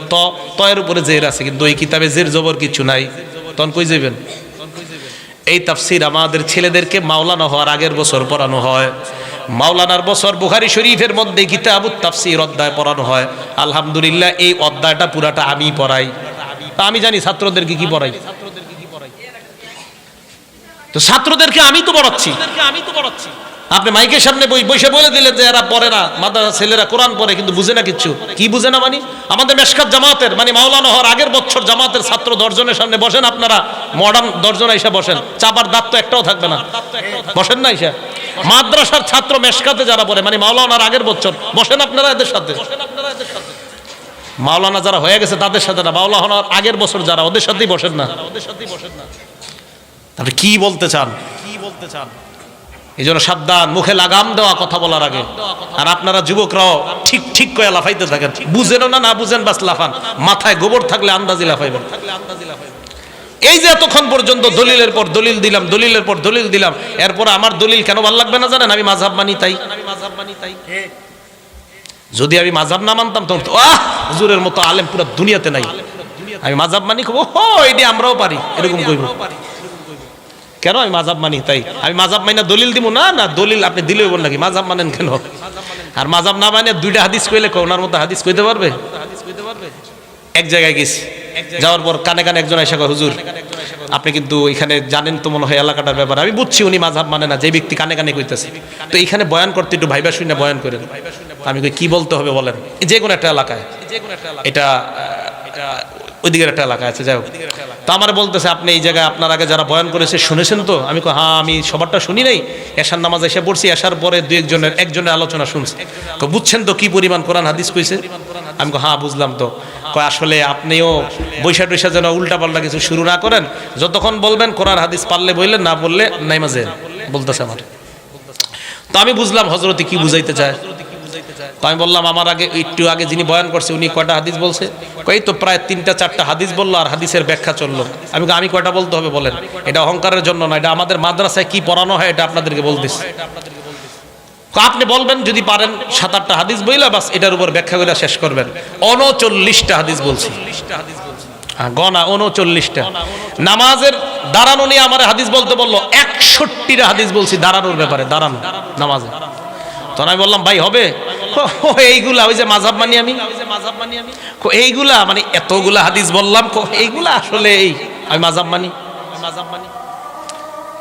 তয়ের উপরে জের আছে, কিন্তু এই কিতাবে জের জবর কিছু নাই, তখন কই যাবেন? এই তাফসির আমাদের ছেলেদেরকে মাওলানা হওয়ার আগের বছর পড়ানো হয়। মাওলানার বছর বুখারী শরীফের মধ্যে কিতাবুত তাফসির অধ্যায় পড়ানো হয়। আলহামদুলিল্লাহ এই অধ্যায়টা পুরাটা আমি পড়াই। তা আমি জানি ছাত্রদেরকে কি পড়াই। তো ছাত্রদেরকে আমি তো পড়াচ্ছি। আপনি মাইকের সামনে বসে বলে দিলেন যে এরা পড়ে না, মাদ্রাসা ছেলেরা কোরআন পড়ে কিন্তু বুঝে না কিচ্ছু। কি বুঝে না মানে? আমাদের মেশকাত জামাতের মানে মাওলানা হওয়ার আগের বছর জামাতের ছাত্র 10 জনের সামনে বসেন, আপনারা মডার্ন 10 জন এসে বসেন, চাপার দাঁত তো একটাও থাকবে না, বসেন না এসে। মাদ্রাসার ছাত্র মেশকাতে যারা পড়ে মানে মাওলানার আগের বছর বসেন আপনারা এদের সাথে। মাওলানা যারা হয়ে গেছে তাদের সাথে না, মাওলানার আগের বছর যারা, ওদের সাথেই বসেন না। আপনি কি বলতে চান? এই জন্য সাবধান, মুখে লাগাম দেওয়া কথা বলার আগে। আর আপনারা যুবকরাও ঠিক ঠিক করে লাফাইতে থাকেন, বুঝেন না, না বুঝেন বাস লাফান। মাথায় গোবর থাকলে আন্দাজি লাফাইবেন। এই যে এতক্ষণ পর্যন্ত দলিলের পর দলিল দিলাম, দলিলের পর দলিল দিলাম, এরপর আমার দলিল কেন ভালো লাগবে না জানেন? আমি মাযহাব মানি তাই। যদি আমি মাযহাব না মানতাম তখন তো হুজুরের মতো আলেম পুরো দুনিয়াতে নাই। আমি মাযহাব মানি, ও এটি আমরাও পারি, এরকম কইব। কেন? আমি মাযহাব মানি তাই। আমি মাযহাব মানি না দলিল দিব না? না দলিল আপনি দিলে হইব নাকি? মাযহাব মানেন কেন? আর মাযহাব না মানে 2টা হাদিস কইলে ওনার মতো হাদিস কইতে পারবে? এক জায়গায় গেছি, যাওয়ার পর কানে কানে একজন এসে কয় হুজুর আপনি কিন্তু এখানে জানেন তো মনে হয় এলাকাটার ব্যাপার। আমি বুঝছি উনি মাযহাব মানে না, যে ব্যক্তি কানে কানে কইতেছে, তো এখানে বয়ান করতে একটু ভাইবা শুনে বয়ান করেন। আমি কই কি বলতে হবে বলেন? যে কোনো একটা এলাকায়, এটা ওইদিকের একটা এলাকা আছে, যাই হোক। তো আমার বলতেছে আপনি এই জায়গায় আপনার আগে যারা বয়ান করেছে শুনেছেন তো? আমি কই হ্যাঁ, আমি সবারটা শুনি নাই, এশার নামাজ এসে পড়ছি, এশার পরে একজনের আলোচনা শুনছি। বুঝছেন তো কি পরিমাণ কোরআন হাদিস কইছে? আমি কই হ্যাঁ বুঝলাম তো। কয় আসলে আপনিও বৈশা টৈশা যেন উল্টা পাল্টা কিছু শুরু না করেন, যতক্ষণ বলবেন কোরআন হাদিস পারলে বললেন, না বললে নাই মাঝে বলতেছে আমার। তো আমি বুঝলাম হযরতে কি বুঝাইতে চায়। তো আমি বললাম আমার আগে একটু আগে যিনি বয়ান করছে উনি কয়টা হাদিস বলছে? কই তো প্রায় 3টা-4টা হাদিস বললো আর হাদিসের ব্যাখ্যা চললো। আমি কয়টা বলতে হবে বলেন? এটা অহংকারের জন্য না, এটা আমাদের মাদ্রাসায় কি পড়ানো হয় এটা আপনাদেরকে বলতেছি। আপনি বলবেন যদি পারেন 7-8টা হাদিস বইলা বাস এটার উপর ব্যাখ্যা করে শেষ করবেন। 39টা হাদিস বলছি, গনা 39টা। নামাজের দাঁড়ানো নিয়ে আমার হাদিস বলতে বললো, 61টা হাদিস বলছি দাঁড়ানোর ব্যাপারে, দাঁড়ানো নামাজে। তখন আমি বললাম ভাই হবে এইগুলা, ওই যে মাযহাব মানি আমি, এইগুলা মানে এতগুলা হাদিস বললাম, এইগুলা আসলে এই আমি মাযহাব মানি।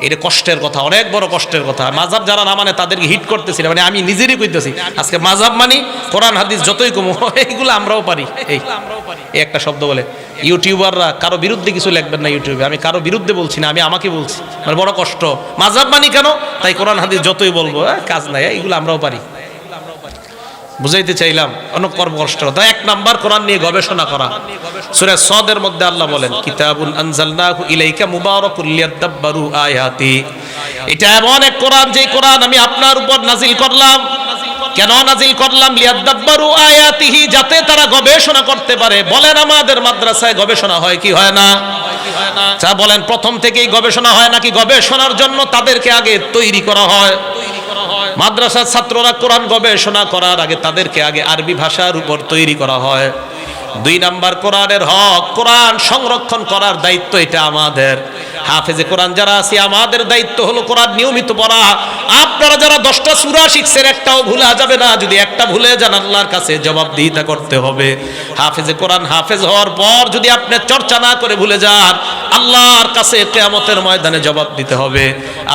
এটা কষ্টের কথা, অনেক বড় কষ্টের কথা। মাযহাব যারা না মানে তাদেরকে হিট করতেছি না, মানে আমি নিজেরই কইতেছি আজকে মাযহাব মানি, কোরআন হাদিস যতই কম এইগুলো আমরাও পারি। এই একটা শব্দ বলে ইউটিউবাররা কারো বিরুদ্ধে কিছু লিখবেন না ইউটিউবে, আমি কারো বিরুদ্ধে বলছি না, আমি আমাকে বলছি। মানে বড় কষ্ট, মাযহাব মানি কেন, তাই কোরআন হাদিস যতই বলবো কাজ নাই, এইগুলো আমরাও পারি। বুঝাইতে চাইলাম অনেক কষ্ট। তাই এক নাম্বার কোরআন নিয়ে গবেষণা করা। সূরা সদের মধ্যে আল্লাহ বলেন কিতাবুন আনজালনাহু ইলাইকা মুবারাকুল লিয়াদাব্বারু আয়াতি, এটা এমন এক কোরআন যে কোরআন আমি আপনার উপর নাজিল করলাম। কেন নাজিল করলাম? লিয়াদাব্বারু আয়াতিহি, যাতে তারা গবেষণা করতে পারে। বলেন আমাদের মাদ্রাসায় গবেষণা হয় কি হয় না? যা বলেন প্রথম থেকেই গবেষণা হয় নাকি গবেষণার জন্য তাদেরকে আগে তৈরি করা হয়? মাদ্রাসার ছাত্ররা কোরআন গবেষণা করার আগে তাদেরকে আগে আরবি ভাষার উপর তৈরি করা হয়। 2 নাম্বার কোরআনের হক, কোরআন সংরক্ষণ করার দায়িত্ব এটা আমাদের। হাফেজে কোরআন যারা আছি আমাদের দায়িত্ব হলো কোরআন নিয়মিত পড়া। আপনারা যারা 10টা সূরা শিখছেন একটাও ভুলা যাবে না, যদি একটা ভুলে যান আল্লাহর কাছে জবাবদিহিতা করতে হবে। হাফেজে কোরআন হাফেজ হওয়ার পর যদি আপনি চর্চা না করে ভুলে যান আল্লাহর কাছে কিয়ামতের ময়দানে জবাব দিতে হবে।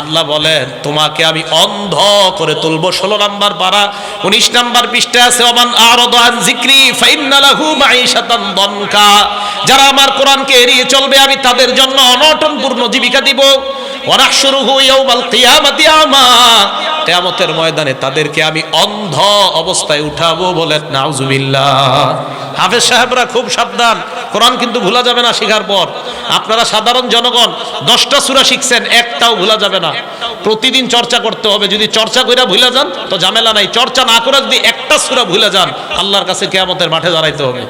আল্লাহ বলেন তোমাকে আমি অন্ধ করে তুলবো। 16 নাম্বার পারা 19 নাম্বার পৃষ্ঠায় আছে ওমান আরাদা আন যিকরি ফাইন্না লাহু মাঈশাতান দনকা, যারা আমার কোরআনকে এড়িয়ে চলবে আমি তাদের জন্য অনটনপূর্ণ জীবিকা দিব। ওয়া নাহশুরুহু ইয়াওমাল কিয়ামাতি আমা, কিয়ামতের ময়দানে তাদেরকে আমি অন্ধ অবস্থায় উঠাবো। বলেন নাউজুবিল্লাহ। হাফেজ সাহেবরা খুব সাবধান, কোরআন কিন্তু ভুলা যাবে না শেখার পর। আপনারা সাধারণ জনগণ 10টা সূরা শিখছেন একটাও ভুলা যাবে না, প্রতিদিন চর্চা করতে হবে। যদি চর্চা কইরা ভুলে যান তো ঝামেলা নাই, চর্চা না করে যদি একটা সূরা ভুলে যান আল্লাহর কাছে কিয়ামতের মাঠে দাঁড়াইতে হবে।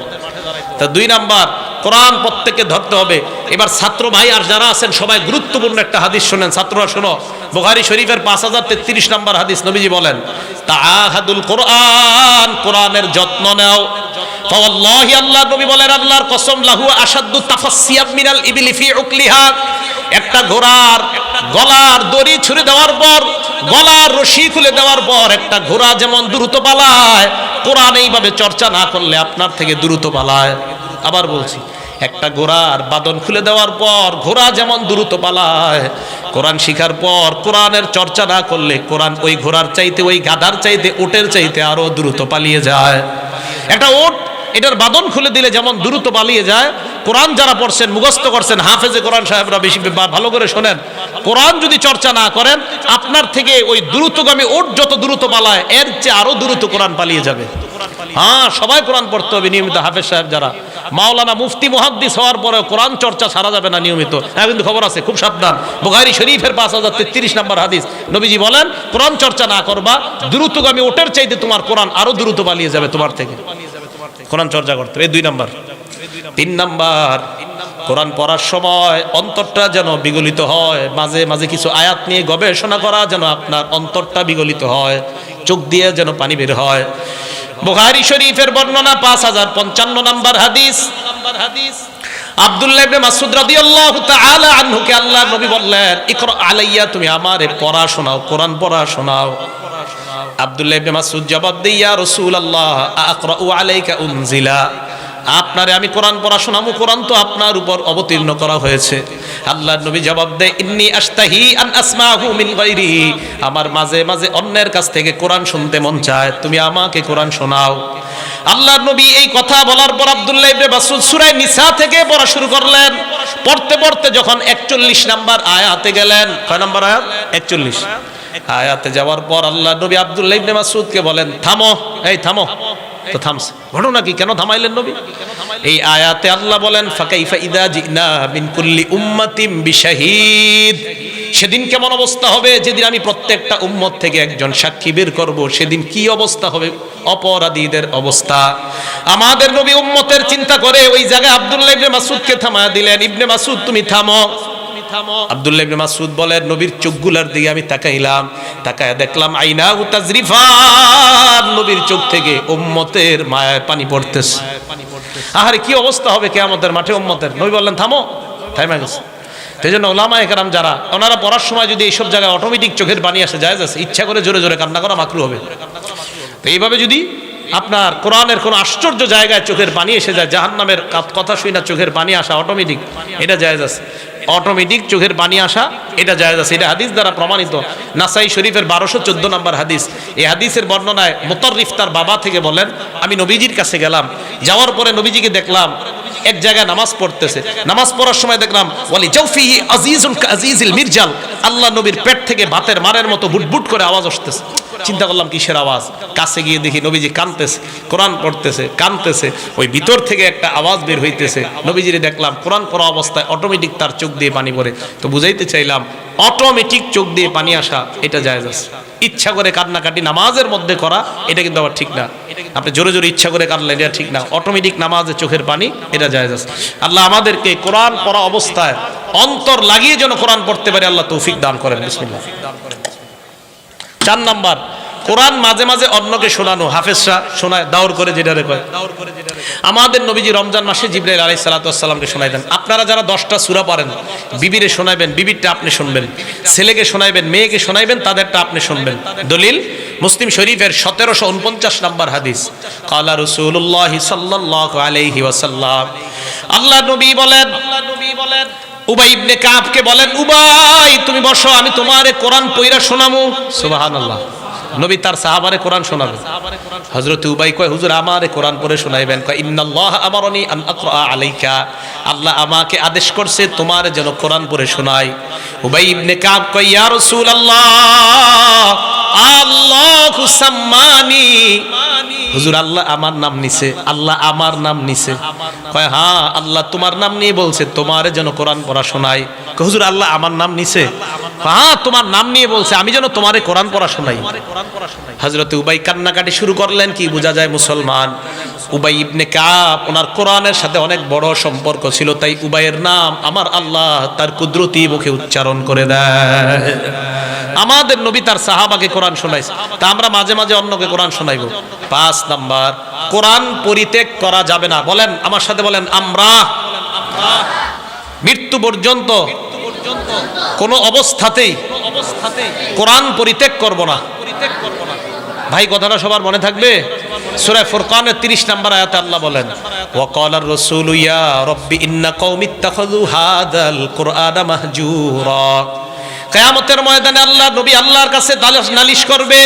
তা 2 নাম্বার কোরআন প্রত্যেককে ধরতে হবে। এবার ছাত্র ভাই আর যারা আছেন সবাই গুরুত্বপূর্ণ একটা হাদিস শুনেন, ছাত্ররা শুনো। বুখারী শরীফের 5033 নাম্বার হাদিস, নবীজি বলেন তাআহাদুল কোরআন, কোরআনের যত্ন নাও। ফাওয়াল্লাহি, আল্লাহ নবী বলেন আল্লাহর কসম, লাহু আশাদ্দু তাফাসসিয়াম মিনাল ইবলি ফি উকলিহা, একটা ঘোড়ার গলার দড়ি ছুঁড়ে দেওয়ার পর, গলার রশি খুলে দেওয়ার পর একটা ঘোড়া যেমন দ্রুত পালায়, কোরআন এইভাবে চর্চা না করলে আপনার থেকে দ্রুত পালায়। আবার বলছি, একটা ঘোড়ার বাদন খুলে দেওয়ার পর ঘোড়া যেমন দ্রুত পালায়, কোরআন শিখার পর কোরআনের চর্চা না করলে কোরআন ওই ঘোড়ার চাইতে, ওই গাধার চাইতে, উটের চাইতে আরো দ্রুত পালিয়ে যায়। একটা উট এটার বাদন খুলে দিলে যেমন দ্রুত পালিয়ে যায়, কোরআন যারা পড়ছেন মুখস্থ করছেন হাফেজে কোরআন সাহেবরা বেশি ভালো করে শোনেন, কোরআন যদি চর্চা না করেন আপনার থেকে ওই দ্রুতগামী উট যত দ্রুত পালায় এর চেয়ে আরো দ্রুত কোরআন পালিয়ে যাবে। হ্যাঁ, সবাই কোরআন পড়তে হবে নিয়মিত। হাফেজ সাহেব যারা মাওলানা মুফতি মুহাদ্দিস হওয়ার পরে কোরআন চর্চা ছাড়া যাবে না নিয়মিত। হ্যাঁ, কিন্তু খবর আছে, খুব সাবধান। বুখারী শরীফের 5033 নাম্বার হাদিস, নবীজি বলেন কোরআন চর্চা না করবা দ্রুতগামী ওটের চাইতে তোমার কোরআন আরো দ্রুত পালিয়ে যাবে তোমার থেকে। কোরআন চর্চা করতে হবে। 2 নাম্বার। 3 নাম্বার, কোরআন পড়ার সময় অন্তরটা যেন বিগলিত হয়। মাঝে মাঝে কিছু আয়াত নিয়ে গবেষণা করা যেন আপনার অন্তরটা বিগলিত হয়, চোখ দিয়ে যেন পানি বের হয়। বুখারী শরীফের বর্ণনা 5055 নাম্বার হাদিস, আব্দুল্লাহ ইবনে মাসউদ রাদিয়াল্লাহু তাআলা আনহুকে আল্লাহর নবী বললেন ইকরা আলাইয়া, তুমি আমারে পড়া শোনাও, কোরআন পড়া শোনাও। আব্দুল্লাহ ইবনে মাসউদ জবাব দেয় ইয়া রাসূলুল্লাহ আকরাউ আলাইকা উনজিলা, আপনারে আমি কোরআন পড়া শোনাবো, কোরআন তো আপনার উপর অবতীর্ণ করা হয়েছে। আল্লাহর নবী জবাব দেয় ইন্নী আশতাহি আন আসমাহু মিন গায়রি, আমার মাঝে মাঝে অন্যের কাছ থেকে কোরআন শুনতে মন চায়, তুমি আমাকে কোরআন শোনাও। আল্লাহর নবী এই কথা বলার পর আব্দুল্লাহ ইবনে মাসউদ সূরা নিসা থেকে পড়া শুরু করলেন। পড়তে পড়তে যখন 41 নাম্বার আয়াতে গেলেন, কয় নাম্বার আয়াত? 41 আয়াতে যাওয়ার পর আল্লাহর নবী আব্দুল্লাহ ইবনে মাসউদকে বলেন থামো, এই থামো। তো থামছে, ঘটনা কি, কেন থামাইলেন নবী? এই আয়াতে আল্লাহ বলেন ফাকাইফা ইযা জিনা মিন কুল্লি উম্মাতিন বিশাহিদ, সেদিন কেমন অবস্থা হবে যেদিন আমি প্রত্যেকটা উম্মত থেকে একজন সাক্ষী বের করব, সেদিন কি অবস্থা হবে অপরাধীদের অবস্থা। আমাদের নবী উম্মতের চিন্তা করে ওই জায়গায় আব্দুল্লাহ ইবনে মাসউদকে থামায়া দিলেন, ইবনে মাসউদ তুমি থামো। আব্দুল্লাহ ইবনে মাসউদ বলেন নবীর চোখগুলোর দিকে আমি তাকাইলাম, তাকায়া দেখলাম আইনাহু তাজরিফান, নবীর চোখ থেকে উম্মতের মায়ায় পানি পড়তেছে। আহারে কি অবস্থা হবে কিয়ামতের মাঠে উম্মতের। নবী বললেন থামো, থামা গেছে। সেই জন্য ওলামায়ে কেরাম যারা ওনারা পড়ার সময় যদি এইসব জায়গায় অটোমেটিক চোখের পানি আসে জায়েজ আছে, ইচ্ছা করে জোরে জোরে কান্না করা মাকরু হবে। তো এইভাবে যদি আপনার কোরআনের কোন আশ্চর্য জায়গায় চোখের পানি এসে যায়, জাহান্নামের কথা শুই না চোখের পানি আসা অটোমেটিক, এটা জায়েজ আছে। অটোমেটিক চোখের পানি আসা এটা জায়েজ আছে, এটা হাদিস দ্বারা প্রমাণিত। নাসাই শরীফের 1214 নম্বর হাদিস। এই হাদিসের বর্ণনায় মুতাররিফ তার বাবা থেকে বলেন, আমি নবীজির কাছে গেলাম, যাওয়ার পরে নবীজিকে দেখলাম এক জায়গায় নামাজ পড়তেছে। নামাজ পড়ার সময় দেখলাম ওয়ালি জাওফিহি আজিজুন কাজিজিল মিরজাল, আল্লাহ নবীর পেট থেকে ভাতের মারের মতো বুটবুট করে আওয়াজ আসতেছে। চিন্তা করলাম কিসের আওয়াজ, কাছে গিয়ে দেখি নবীজি কাঁদতেছে, কোরআন পড়তেছে, কাঁদতেছে, ওই ভিতর থেকে একটা আওয়াজ বের হইতেছে। নবীজিরে দেখলাম কোরআন পড়া অবস্থায় অটোমেটিক তার চোখ দিয়ে পানি পড়ে। তো বুঝাইতে চাইলাম অটোমেটিক চোখ দিয়ে পানি আসা এটা জায়েজ আছে। ইচ্ছা করে কান্নাকাটি নামাজের মধ্যে করা এটা কিন্তু আবার ঠিক না। আপনি জোরে জোরে ইচ্ছা করে কাঁদলেন এটা ঠিক না। অটোমেটিক নামাজে চোখের পানি এটা জায়েজ আছে। আল্লাহ আমাদেরকে কোরআন পড়া অবস্থায় অন্তর লাগিয়ে যেন কোরআন পড়তে পারে আল্লাহ তৌফিক দান করেন। বিসমিল্লাহ। 4 নাম্বার, কোরআন মাঝে মাঝে অন্যকে শোনানো। হাফেজরা শোনায় দাওর করে, যেটা কয়। আমাদের নবীজি রমজান মাসে জিবরাইল আলাইহিস সালাতু ওয়াস সালামকে শোনাই দেন। আপনারা যারা 10টা সূরা পারেন, বিবিরে শোনাবেন, বিবিরটা আপনি শুনবেন, ছেলেকে শোনাইবেন, মেয়েকে শোনাইবেন, তাদেরটা আপনি শুনবেন। দলিল মুসলিম শরীফের 1749 নম্বর হাদিস। ক্বালা রাসূলুল্লাহ সাল্লাল্লাহু আলাইহি ওয়াসাল্লাম, আল্লাহ নবী বলেন, উবাই ইবনে কাবকে বলেন, উবাই তুমি বসো, আমি তোমারে কোরআন পড়া শোনামু। সুবহানাল্লাহ। নবী তার সাহাবারে কোরআন শোনাবেন। হযরত উবাই কয়, হুজুর আমারে কোরআন পড়ে শোনাইবেন। কয়, ইন্নাল্লাহ আমারনি আন আকরা আলাইকা, আল্লাহ আমাকে আদেশ করছে তোমার যেন কোরআন পড়ে শোনাই। উবাই ইবনে কাব কয়, ইয়া রাসূলুল্লাহ, আল্লাহু সাম্মানি, হুজুর আল্লাহ আমার নাম নিছে, আল্লাহ আমার নাম নিছে। কয়, হ্যাঁ আল্লাহ তোমার নাম নিয়ে বলছে তোমারে যেন কোরআন পড়া শোনাই। কয়, হুজুর আল্লাহ আমার নাম নিছে? হ্যাঁ তোমার নাম নিয়ে বলছে, আমি যেন তোমারে কোরআন পড়া শোনাই। হযরত উবাই কান্নাকাটি শুরু করলেন। কি বোঝা যায় মুসলমান? উবাই ইবনে কাব ওনার কোরআনের সাথে অনেক বড় সম্পর্ক ছিল, তাই উবাইয়ের নাম আমার আল্লাহ তার কুদরতি মুখে উচ্চারণ করে দেয়। আমাদের নবী তার সাহাবাকে কোরআন শোনাইছে, তা আমরা মাঝে মাঝে অন্যকে কোরআন শোনাইব। 5 নাম্বার, কোরআন পরিত্যাগ করা যাবে না। বলেন আমার সাথে, বলেন আমরা মৃত্যু পর্যন্ত কোন অবস্থাতেই কোরআন পরিত্যাগ করব না। ভাই কথাটা সবার মনে থাকবে। সূরা ফুরকানের 30 নম্বর আয়াতে আল্লাহ বলেন, ওয়া ক্বালার রাসূলু ইয়া রাব্বি ইন্না কওমি ইত্তাখাযু হাযাল কুরআনা মাহজুরা। কিয়ামতের ময়দানে আল্লাহ নবী আল্লাহর কাছে নালিশ করবে,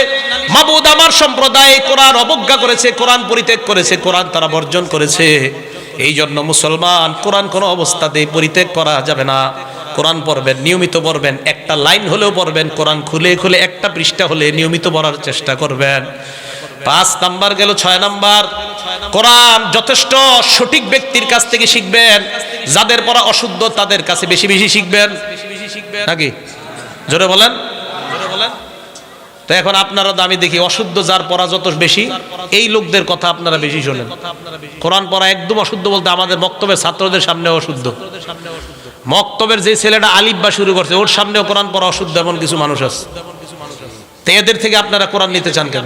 মাবুদ আমার সম্প্রদায় কোরআন অবজ্ঞা করেছে, কোরআন পরিত্যাগ করেছে, কোরআন তারা বর্জন করেছে। এই জন্য মুসলমান কোরআন কোনো অবস্থাতেই পরিত্যাগ করা যাবে না। কোরআন পড়বেন, নিয়মিত পড়বেন, একটা লাইন হলেও পড়বেন, কোরআন খুলে খুলে একটা পৃষ্ঠা হলে নিয়মিত পড়ার চেষ্টা করবেন। 5 নাম্বার গেল। 6 নাম্বার, কোরআন যথেষ্ট সঠিক ব্যক্তির কাছ থেকে শিখবেন। যাদের পড়া অশুদ্ধ তাদের কাছে বেশি বেশি শিখবেন, নাকি? জোরে বলেন। তো এখন আপনারা আমি দেখি অশুদ্ধ যার পড়া যত বেশি, এই লোকদের কথা আপনারা বেশি শোনেন। কোরআন পড়া একদম অশুদ্ধ বলতে আমাদের মক্তবের ছাত্রদের সামনে অশুদ্ধ। মক্তবের যে ছেলেটা আলিফ বা শুরু করছে ওর সামনেও কোরআন পড়া অশুদ্ধ, এমন কিছু মানুষ আছে। তো এদের থেকে আপনারা কোরআন নিতে চান কেন?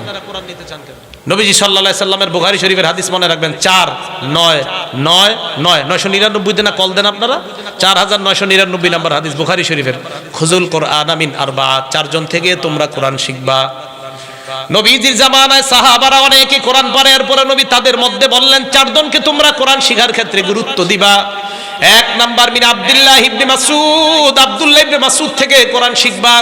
নবীজি সাল্লাল্লাহু আলাইহি সাল্লামের বুখারী শরীফের হাদিস মনে রাখবেন, 4999 না কল দেন আপনারা, 4999 নম্বর হাদিস বুখারী শরীফের। খুজুল কোরআন মিন আরবা, 4 জন থেকে তোমরা কোরআন শিখবা। নবীজির জামানায় সাহাবারা অনেকে কোরআন পড়ে, এরপরে নবী তাদের মধ্যে বললেন 4 জনকে তোমরা কোরআন শিখার ক্ষেত্রে গুরুত্ব দিবা। 1 নাম্বার মিন আব্দুল্লাহ ইবনে মাসউদ, আব্দুল্লাহ ইবনে মাসউদ থেকে কোরআন শিখবা।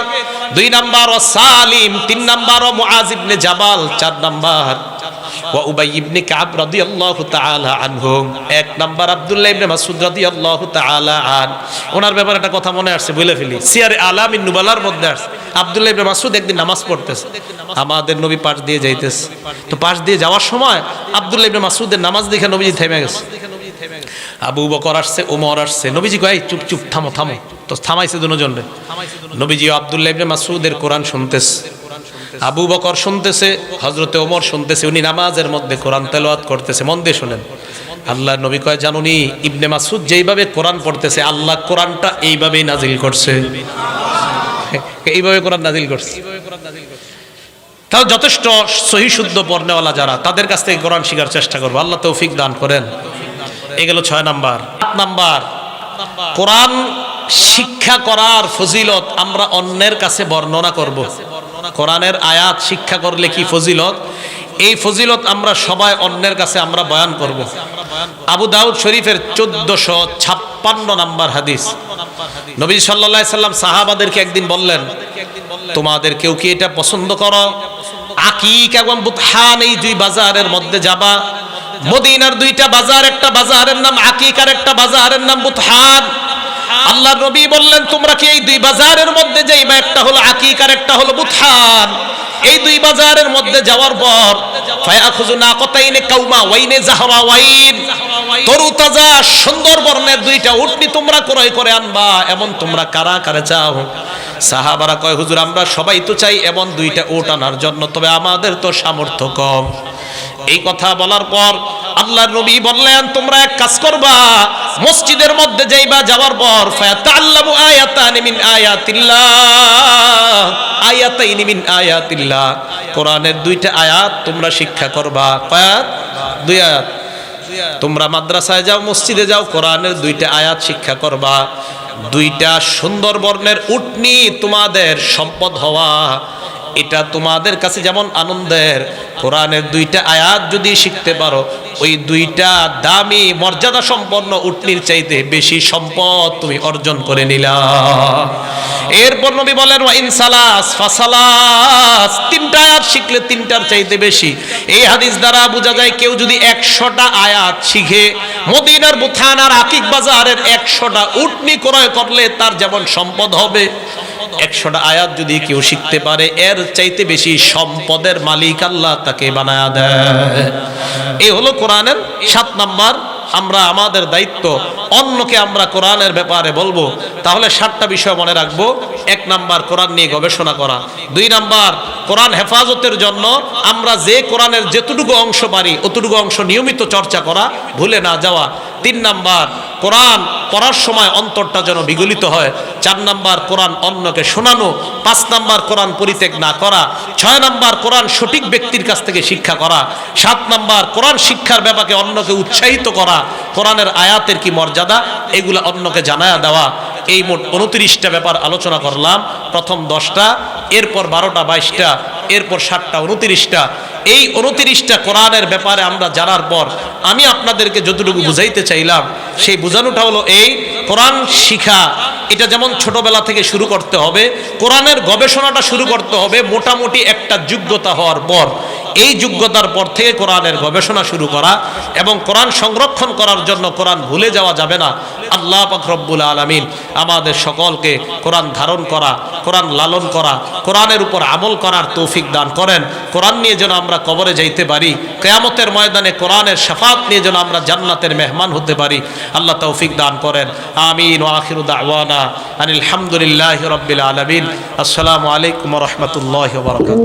2 নাম্বার ও সালিম, 3 নাম্বার ও মুআজ ইবনে জাবাল, 4 নাম্বার ওয়া উবাই ইবনে কাব রাদিয়াল্লাহু তাআলা আনহুম। 1 নাম্বার আব্দুল্লাহ ইবনে মাসউদ রাদিয়াল্লাহু তাআলা আন। ওনার ব্যাপারে একটা কথা মনে আসছে, বলে ফেলি। সিয়ারে আলামিন নুবালার মধ্যে আসছে, আব্দুল্লাহ ইবনে মাসউদ একদিন নামাজ পড়তেছে, আমাদের নবী পাশ দিয়ে যাইতেছে। তো পাশ দিয়ে যাওয়ার সময় আব্দুল্লাহ ইবনে মাসউদের নামাজ দেখে নবীজি থেমে গেছে। আবু বকর আসছে, ওমর আসছে, নবীজি কয় চুপ চুপ থামো থামো। তো থামাইছে দুজন। নবীজি আব্দুল্লাহ ইবনে মাসউদের কোরআন শুনতেছে, আবু বকর শুনতেছে, হযরতে ওমর শুনতেছে, উনি নামাজের মধ্যে কোরআন তেলাওয়াত করতেছে। মন দিয়ে শুনেন। আল্লাহর নবী কয়, জানুনি ইবনে মাসউদ যেইভাবে কোরআন পড়তেছে আল্লাহ কোরআনটা এইভাবেই নাজিল করছে, এইভাবে কোরআন নাজিল করছে। তাও যথেষ্ট সহি শুদ্ধ পড়নেওয়ালা যারা, তাদের কাছ থেকে কোরআন শিখার চেষ্টা করবো। আল্লাহ তৌফিক দান করেন। এই গেল 6 নাম্বার। 7 নাম্বার, কোরআন শিক্ষা করার ফজিলত আমরা অন্যের কাছে বর্ণনা করব। কোরআনের আয়াত শিক্ষা করলে কি ফজিলত, এই ফজিলত আমরা সবাই অন্যের কাছে আমরা বয়ান করব। আবু দাউদ শরীফের 1456 56 নম্বর হাদিস। নবী সাল্লাল্লাহু আলাইহি সাল্লাম সাহাবাদেরকে একদিন বললেন, তোমাদের কেউ কি এটা পছন্দ করো আকিক এবং বুতহান এই দুই বাজারের মধ্যে যাবা? মদিনার দুইটা বাজার, একটা বাজারের নাম আকিক আর একটা বাজারের নাম বুতহান। আল্লাহর নবী বললেন, তোমরা কি এই দুই বাজারের মধ্যে যাইবা? একটা হলো আকিক আর একটা হলো বুতহান। এই দুই বাজারের মধ্যে যাওয়ার পর ফায়াখুযু নাকাতাইনি কাউমা ওয়াইনে জাহরাওয়াইন, তরুতাজা সুন্দর বর্ণের দুইটা উটনি তোমরা ক্রয় করে আনবা। এমন তোমরা কারা কারা চাও? সাহাবারা কয়, হুজুর আমরা সবাই তো চাই এমন দুইটা উট আনার জন্য, তবে আমাদের তো সামর্থ্য কম। এই কথা বলার পর আল্লাহর নবী বললেন, তোমরা এক কাজ করবা, মসজিদের মধ্যে যাইবা, যাওয়ার পর ফায়াতাআল্লামু আয়াতানি মিন আয়াতিল্লাহ, আয়াতাইনি মিন আয়াতিল্লাহ, কোরআনের দুইটা আয়াত তোমরা শিক্ষা করবা। কয়াত? দুই আয়াত। তোমরা মাদ্রাসায় যাও, মসজিদে যাও, কোরআনের দুইটা আয়াত শিক্ষা করবা। দুইটা সুন্দর বর্ণের উটনি তোমাদের সম্পদ হওয়া, এটা তোমাদের কাছে যেমন আনন্দের। কোরআনের দুইটা আয়াত যদি শিখতে পারো, ওই দুইটা দামি মর্যাদা সম্পন্ন উটনির চাইতে বেশি সম্পদ তুমি অর্জন করে নিলা। এরপর নবী বলেন, ওয়া ইনসালাস ফাসালাস, তিনটা আয়াত শিখলে তিনটার চাইতে বেশি। এই হাদিস দ্বারা বোঝা যায়, কেউ যদি 100টা আয়াত শিখে মদিনার বুতহান আর আকিক বাজারের 100টা উটনি ক্রয় করলে তার যেমন সম্পদ হবে, 100টা আয়াত যদি কেউ শিখতে পারে, এর চাইতে বেশি সম্পদের মালিক আল্লাহ তাকে বানায়া দেয়। এই হলো কোরআনের 7 নাম্বার। আমরা আমাদের দায়িত্ব, অন্যকে আমরা কোরআনের ব্যাপারে বলবো, তাহলে 7টা বিষয় মনে রাখবো। 1 নাম্বার, কোরআন নিয়ে গবেষণা করা। 2 নাম্বার, কোরআন হেফাজতের জন্য আমরা যে কোরআনের যেটুকু অংশ পারি অতটুকু অংশ নিয়মিত চর্চা করা, ভুলে না যাওয়া। 3 নাম্বার, কোরআন পড়ার সময় অন্তরটা যেন বিগলিত হয়। 4 নাম্বার, কোরআন অন্যকে শোনানো। 5 নাম্বার, কোরআন পরিত্যাগ না করা। 6 নাম্বার, কোরআন সঠিক ব্যক্তির কাছ থেকে শিক্ষা করা। 7 নাম্বার, কোরআন শিক্ষার ব্যাপারে অন্যকে উৎসাহিত করা। কোরআনের আয়াতের কি মর্যাদা, এগুলা অন্যকে জানায়া দেওয়া। এই মোট 29টা ব্যাপার আলোচনা করলাম। প্রথম 10টা, এরপর 12টা 22টা, এরপর 7টা 29টা। এই 29টা কোরআনের ব্যাপারে আমরা জানার পর আমি আপনাদেরকে যতটুকু বুঝাইতে চাইলাম, সেই বোঝানোটা হলো এই, কোরআন শিখা এটা যেমন ছোটবেলা থেকে শুরু করতে হবে, কোরআনের গবেষণাটা শুরু করতে হবে মোটামুটি একটা যোগ্যতা হওয়ার পর। এই যোগ্যতার পর থেকে কোরআনের গবেষণা শুরু করা, এবং কোরআন সংরক্ষণ করার জন্য কোরআন ভুলে যাওয়া যাবে না। আল্লাহ পাক রব্বুল আলামিন আমাদের সকলকে কোরআন ধারণ করা, কোরআন লালন করা, কোরআনের উপর আমল করার তৌফিক দান করেন। কোরআন নিয়ে যেন আমরা কবরে যাইতে পারি, কিয়ামতের ময়দানে কোরআনের শাফাত নিয়ে যেন আমরা জান্নাতের মেহমান হতে পারি। আল্লাহ তৌফিক দান করেন। আমিন। ওয়া আখিরু দাওয়ানা আনিল হামদুলিল্লাহি রাব্বিল আলামিন। আসসালামু আলাইকুম ওয়া রাহমাতুল্লাহি ওয়া বারাকাতুহু।